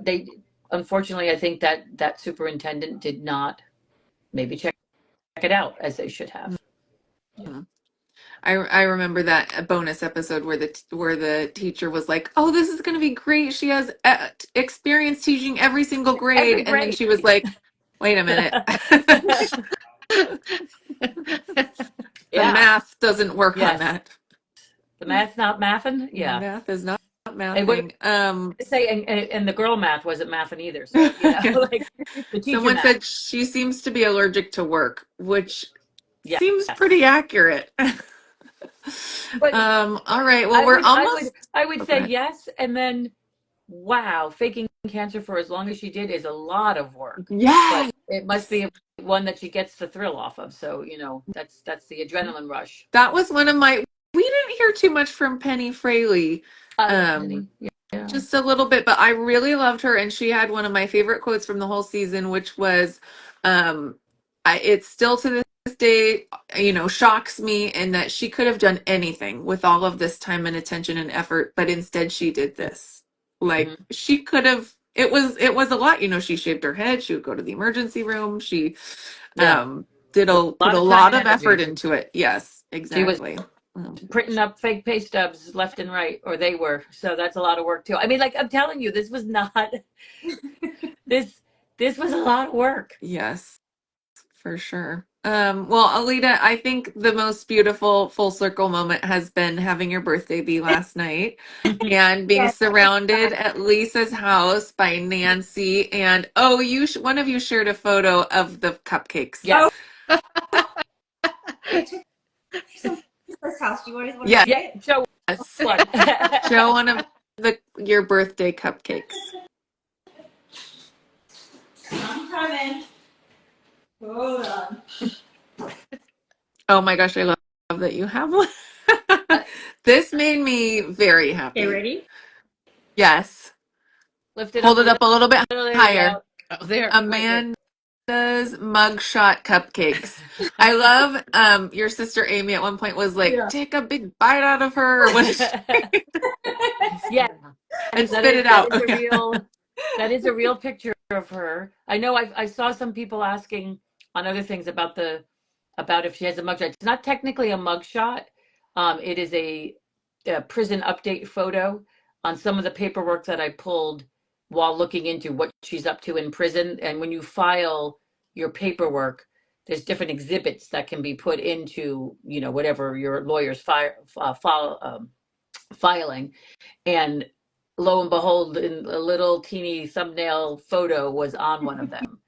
they, unfortunately, I think that superintendent did not maybe check it out as they should have. Yeah. I remember that bonus episode where the teacher was like, "Oh, this is going to be great. She has experience teaching every single grade," and then she was like, "Wait a minute, the math doesn't work on that. The math's not mathing. Yeah, math is not mathing." And the girl math wasn't mathing either. So like the teacher Someone math. said she seems to be allergic to work, which seems pretty accurate. But all right. Well, we're almost. I would say yes, and then wow, faking cancer for as long as she did is a lot of work. Yeah, but it must be one that she gets the thrill off of. So that's the adrenaline rush. That was one of my. We didn't hear too much from Penny Fraley. Penny. Yeah. Just a little bit, but I really loved her, and she had one of my favorite quotes from the whole season, which was, "It's still to this day, shocks me, and that she could have done anything with all of this time and attention and effort, but instead she did this. Like she could have. It was a lot. She shaved her head. She would go to the emergency room. She put a lot of effort into it. Yes, exactly. She was printing up fake pay stubs left and right, or they were. So that's a lot of work too. I mean, like I'm telling you, this was not. this was a lot of work. Yes, for sure. Well, Aletta, I think the most beautiful full circle moment has been having your birthday be last night and being surrounded at Lisa's house by Nancy. And one of you shared a photo of the cupcakes. Yes. I took some this house. Do you want to Yeah. say Yeah, it? show Yes. one. Show one of your birthday cupcakes. I'm coming. Hold on. Oh my gosh, I love that you have one. This made me very Okay, happy. ready? Yes. Lift it Hold up it a up a little bit little. There you higher. go. Oh, there. Wait. Amanda's mugshot cupcakes. I love your sister Amy at one point was like, Yeah. take a big bite out of her when Yeah, and that spit is it out. a real picture of her. I know I saw some people asking on other things about if she has a mugshot. It's not technically a mugshot. It is a prison update photo on some of the paperwork that I pulled while looking into what she's up to in prison. And when you file your paperwork, there's different exhibits that can be put into, whatever your lawyer's filing. And lo and behold, in a little teeny thumbnail photo was on one of them.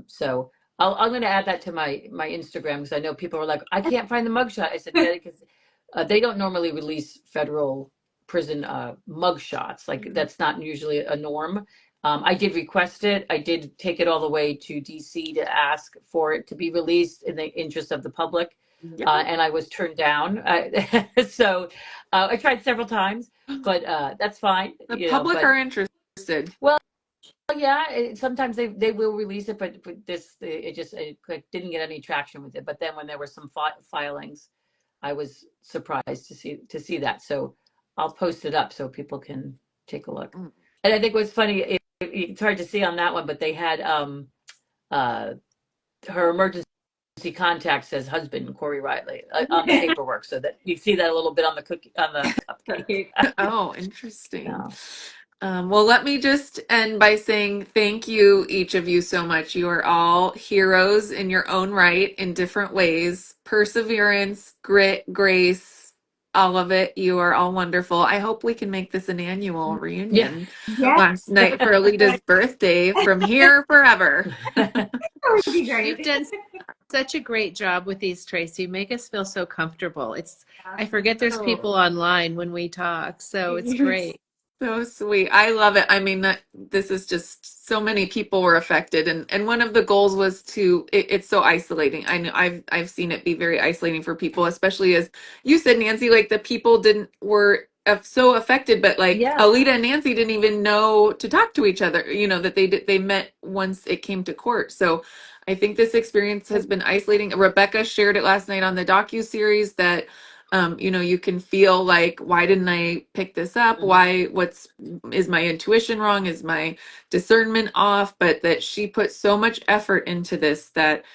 So I'm going to add that to my Instagram because I know people were like, I can't find the mugshot. I said, get it because they don't normally release federal prison mugshots. Like that's not usually a norm. I did request it. I did take it all the way to DC to ask for it to be released in the interest of the public. Yeah. And I was turned down. So I tried several times, but that's fine. The public But are interested. well, yeah, sometimes they will release it, but it didn't get any traction with it. But then when there were some filings, I was surprised to see that. So I'll post it up so people can take a look. Mm. And I think what's funny, it's hard to see on that one, but they had her emergency contact says husband Corey Riley on the paperwork, so that you see that a little bit on the cupcake. Oh, interesting. Yeah. Well, let me just end by saying thank you, each of you, so much. You are all heroes in your own right in different ways. Perseverance, grit, grace, all of it. You are all wonderful. I hope we can make this an annual Yeah. reunion Yes, last night for Alita's birthday from here forever. that would be You've great. done such a great job with these, Tracy. You make us feel so comfortable. I forget there's people online when we talk, so it's You're great. so sweet. I love it. I mean, this is just so many people were affected, and one of the goals was it's so isolating. I know I've seen it be very isolating for people, especially as you said, Nancy, like the people were so affected, but like Yeah. Alita and Nancy didn't even know to talk to each other. That they met once it came to court. So I think this experience has been isolating. Rebecca shared it last night on the docu-series that you can feel like, why didn't I pick this up? Is my intuition wrong? Is my discernment off? But that she put so much effort into this that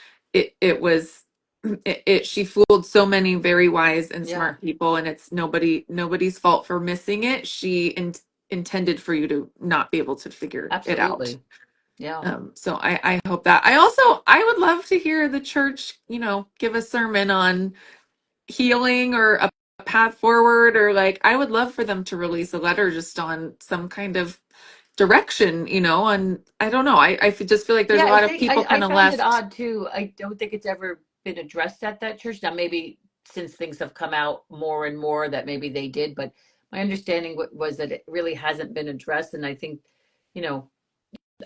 she fooled so many very wise and Yeah. smart people, and it's nobody's fault for missing it. She intended for you to not be able to figure it out. Absolutely. Yeah. So I hope that I would love to hear the church, give a sermon on healing or a path forward, or like I would love for them to release a letter just on some kind of direction, on I don't know. I just feel like there's Yeah, a I lot of think people I kind of found it left. odd too. I don't think it's ever been addressed at that church. Now, maybe since things have come out more and more that maybe they did, but my understanding was that it really hasn't been addressed. And I think, you know,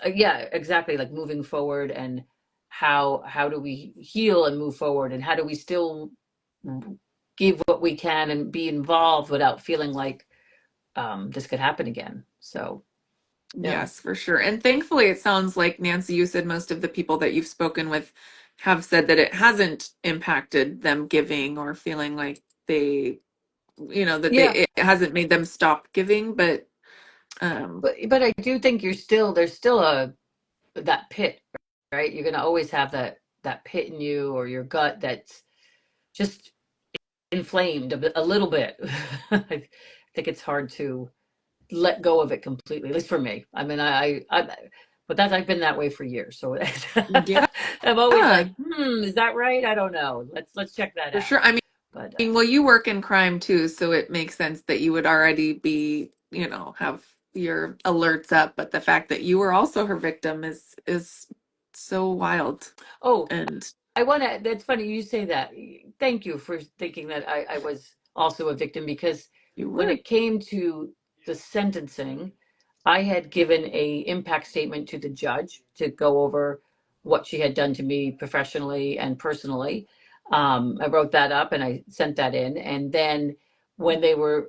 yeah, exactly. Like moving forward and how do we heal and move forward, and how do we still give what we can and be involved without feeling like this could happen again. So yeah. Yes, for sure. And thankfully, it sounds like, Nancy, you said most of the people that you've spoken with have said that it hasn't impacted them giving or feeling like Yeah. it hasn't made them stop giving. But But I do think there's still that pit, right? You're gonna always have that pit in you or your gut that's just inflamed a little bit. I think it's hard to let go of it completely, at least for me. I mean, but I've been that way for years. So yeah, I'm always like, is that right? I don't know. Let's check that for out. sure. I mean, But well, you work in crime too, so it makes sense that you would already be, have your alerts up. But the fact that you were also her victim is so wild. oh, And that's funny you say that thank you for thinking that I was also a victim, because You when were. it came to the sentencing, I had given a impact statement to the judge to go over what she had done to me professionally and personally. I wrote that up and I sent that in. And then when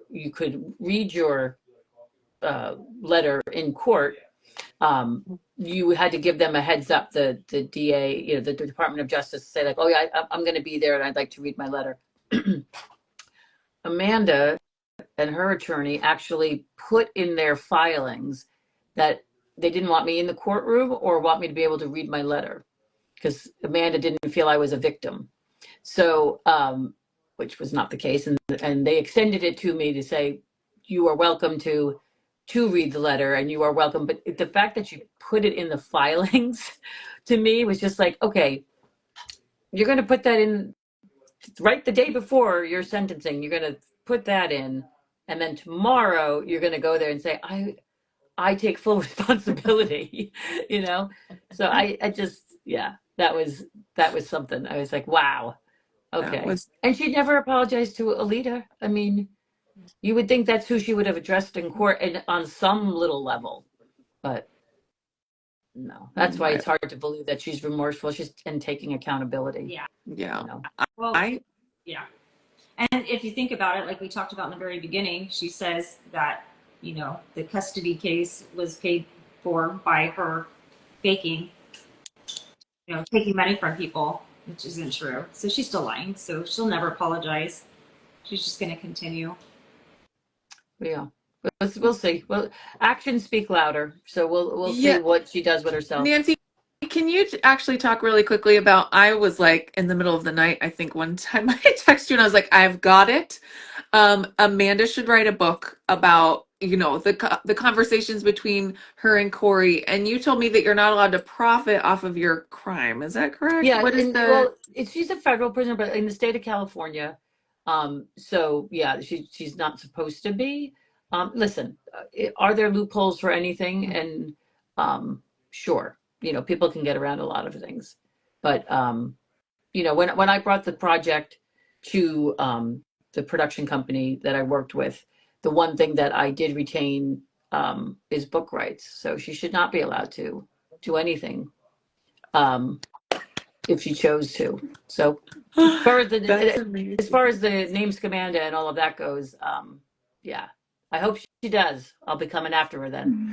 you could read your letter in court, you had to give them a heads up, the DA, the Department of Justice, say like, oh yeah, I'm going to be there and I'd like to read my letter. Amanda and her attorney actually put in their filings that they didn't want me in the courtroom or want me to be able to read my letter, because Amanda didn't feel I was a victim. So, which was not the case. And they extended it to me to say, you are welcome to read the letter and you are welcome. But the fact that you put it in the filings to me was just like, okay, you're going to put that in right the day before your sentencing. You're going to put that in. And then tomorrow you're going to go there and say, I take full responsibility, So I just, yeah, that was something. I was like, wow. That Okay. was And she never apologized to Aletta. I mean, you would think that's who she would have addressed in court and on some little level, but no. That's why it's hard to believe that she's remorseful. She's and taking accountability. Yeah. yeah. Well, I yeah. And if you think about it, like we talked about in the very beginning, she says that, the custody case was paid for by her faking, taking money from people, which isn't true. So she's still lying. So she'll never apologize. She's just going to continue. Yeah. We'll see. Well, actions speak louder. So we'll see what she does with herself. Nancy, can you actually talk really quickly about, I was like in the middle of the night, I think one time I texted you and I was like, I've got it. Amanda should write a book about, the conversations between her and Corey. And you told me that you're not allowed to profit off of your crime. Is that correct? Yeah, What is and the? well, she's a federal prisoner, but in the state of California, so yeah, she's not supposed to be. Listen, are there loopholes for anything? And sure, people can get around a lot of things, but when I brought the project to the production company that I worked with, the one thing that I did retain is book rights. So she should not be allowed to do anything. If she chose to. So as far as That's amazing. the name Scamanda and all of that goes, yeah, I hope she does. I'll be coming after her then.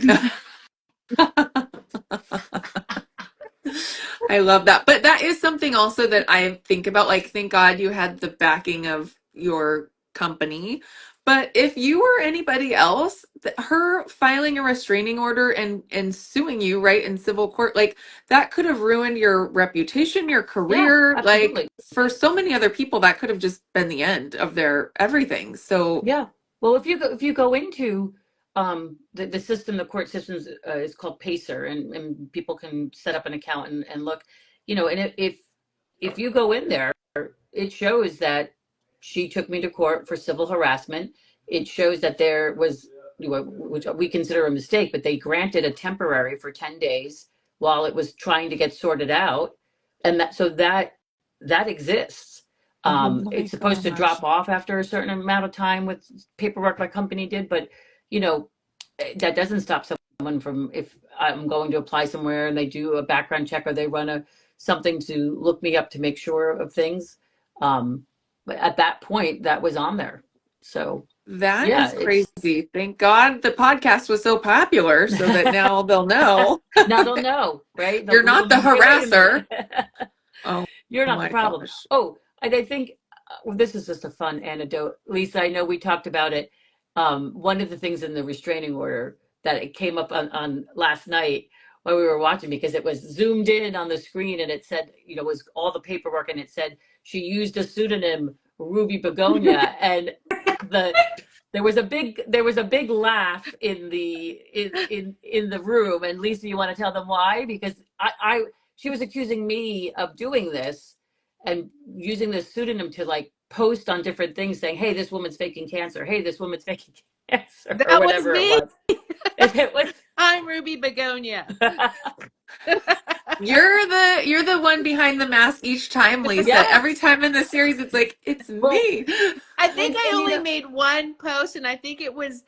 I love that. But that is something also that I think about. Like, thank God you had the backing of your company. But if you were anybody else, her filing a restraining order and suing you, right, in civil court, like that could have ruined your reputation, your career. Yeah, like absolutely. for so many other people, that could have just been the end of their everything. So Yeah. Well, if you go into the system, the court systems is called Pacer, and people can set up an account and look, and if you go in there, it shows that she took me to court for civil harassment. It shows that there was, which we consider a mistake, but they granted a temporary for 10 days while it was trying to get sorted out. And that exists. oh my It's supposed to gosh. drop off after a certain amount of time with paperwork my company did, but that doesn't stop someone from, if I'm going to apply somewhere and they do a background check or they run something to look me up to make sure of things. But at that point, that was on there. So That yeah, is crazy. Thank God the podcast was so popular so that now they'll know. Now they'll know, right? You're not the harasser. Oh You're not the my problem. gosh. Oh, and I think this is just a fun anecdote. Lisa, I know we talked about it. One of the things in the restraining order that it came up on last night when we were watching, because it was zoomed in on the screen and it said, was all the paperwork, and it said she used a pseudonym, Ruby Begonia, and there was a big laugh in the room. And Lisa, you want to tell them why? Because she was accusing me of doing this and using this pseudonym to like post on different things saying, hey, this woman's faking cancer. Hey, this woman's faking cancer. That or was whatever me. it was. It was I'm Ruby Begonia. You're the one behind the mask each time, Lisa. Yes. Every time in the series, it's like, it's Well, me. I think I and, only made one post, and I think it was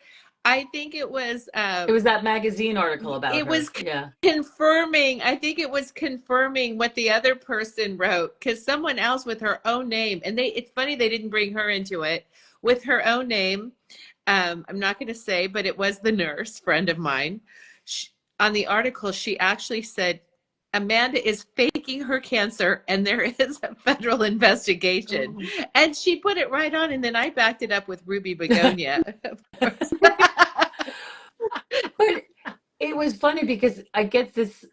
it was that magazine article about it her. was Yeah. confirming. I think it was confirming what the other person wrote, because someone else with her own name, and it's funny they didn't bring her into it with her own name. I'm not going to say, but it was the nurse friend of mine. On the article, she actually said Amanda is faking her cancer and there is a federal investigation. Oh. And she put it right on, and then I backed it up with Ruby Begonia. Of course. But it was funny because I get this,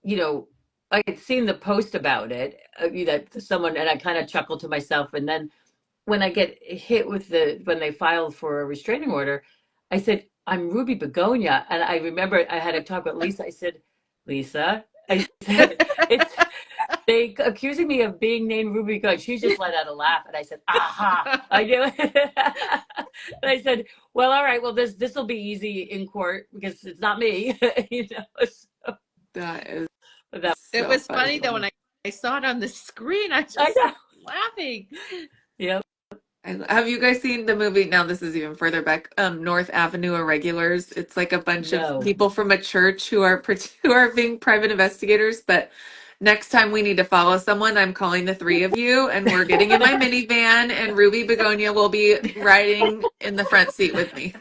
I had seen the post about it, that someone, and I kind of chuckled to myself. And then when I get hit with when they filed for a restraining order, I said, I'm Ruby Begonia. And I remember I had a talk with Lisa. I said, Lisa, I said, they accusing me of being named Ruby Begonia. She just let out a laugh. And I said, aha, I knew it. And I said, well, all right, well, this will be easy in court because it's not me. So That is that It so was funny funny. though when I saw it on the screen. I I just know. started laughing. Yep. Have you guys seen the movie? Now this is even further back. North Avenue Irregulars. It's like a bunch of No. people from a church who are who are being private investigators. But next time we need to follow someone, I'm calling the three of you, and we're getting in my minivan, and Ruby Begonia will be riding in the front seat with me.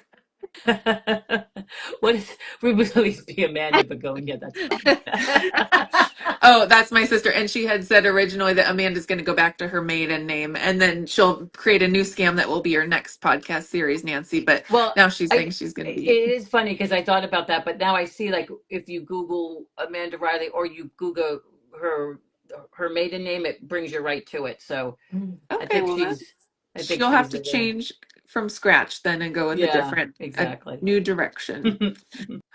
What is we would at least be Amanda Begonia? That's fine. Oh, that's my sister. And she had said originally that Amanda's going to go back to her maiden name and then she'll create a new scam that will be your next podcast series, Nancy. But Well, now she's saying she's going to it be. is funny because I thought about that, but now I see, like, if you Google Amanda Riley or you Google her maiden name, it brings you right to it. So I Okay, think well, she's I think she'll have she's to the change from scratch then and go with yeah, a exactly. new direction.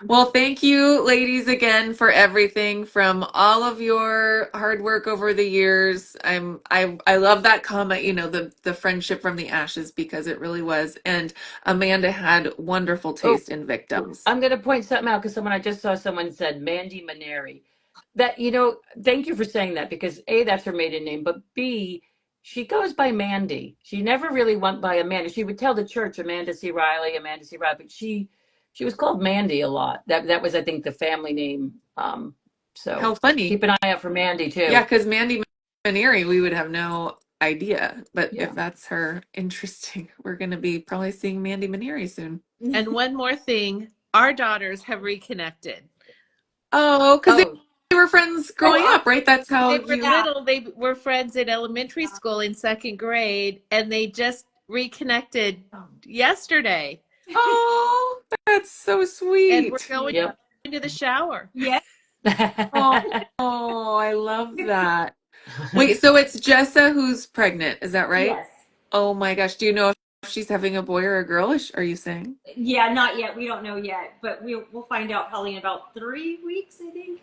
Well, thank you, ladies, again for everything from all of your hard work over the years. I love that comment, the friendship from the ashes, because it really was. And Amanda had wonderful Oh, taste in victims. I'm going to point something out because I just saw someone said Mandy Maneri. That, thank you for saying that because A, that's her maiden name, but B, she goes by Mandy. She never really went by Amanda. She would tell the church Amanda C. Riley, but she was called Mandy a lot. That was, I think, the family name. So How funny. keep an eye out for Mandy Yeah, too. because Mandy Manieri, we would have no idea. But Yeah. if that's her, interesting. We're going to be probably seeing Mandy Manieri soon. And one more thing, our daughters have reconnected. Oh, because Oh, they were friends growing up, right? That's how They were you. little. They were friends in elementary school in second grade, and they just reconnected yesterday. Oh, that's so And we're sweet. going yep. into the shower. Yes. Oh, I love that. Wait, so it's Jessa who's pregnant, is that right? Yes. Oh my gosh. Do you know if she's having a boy or a girl? Are you saying? Yeah, not yet. We don't know yet, but we'll find out probably in about 3 weeks, I think.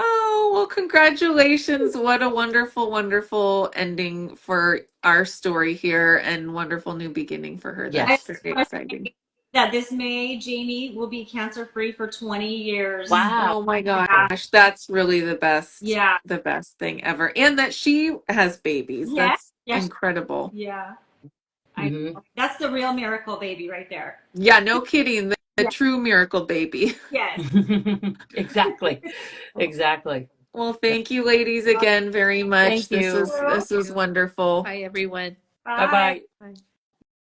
Oh, well, congratulations. What a wonderful, wonderful ending for our story here and wonderful new beginning for her. I That's Yes. just very want to exciting. say that this May, Jamie will be cancer free for 20 years. Wow. Oh my Yeah. gosh, that's really Yeah. the best thing ever. And that she has babies. Yeah. That's Yes. incredible. Yeah. I Hmm. know. That's the real miracle baby right there. Yeah, no kidding. The Yeah. true miracle baby. Yes. Exactly. Exactly. Well, thank you ladies again very much. Thank you. This was wonderful. Bye, everyone. Bye Bye. bye. Bye.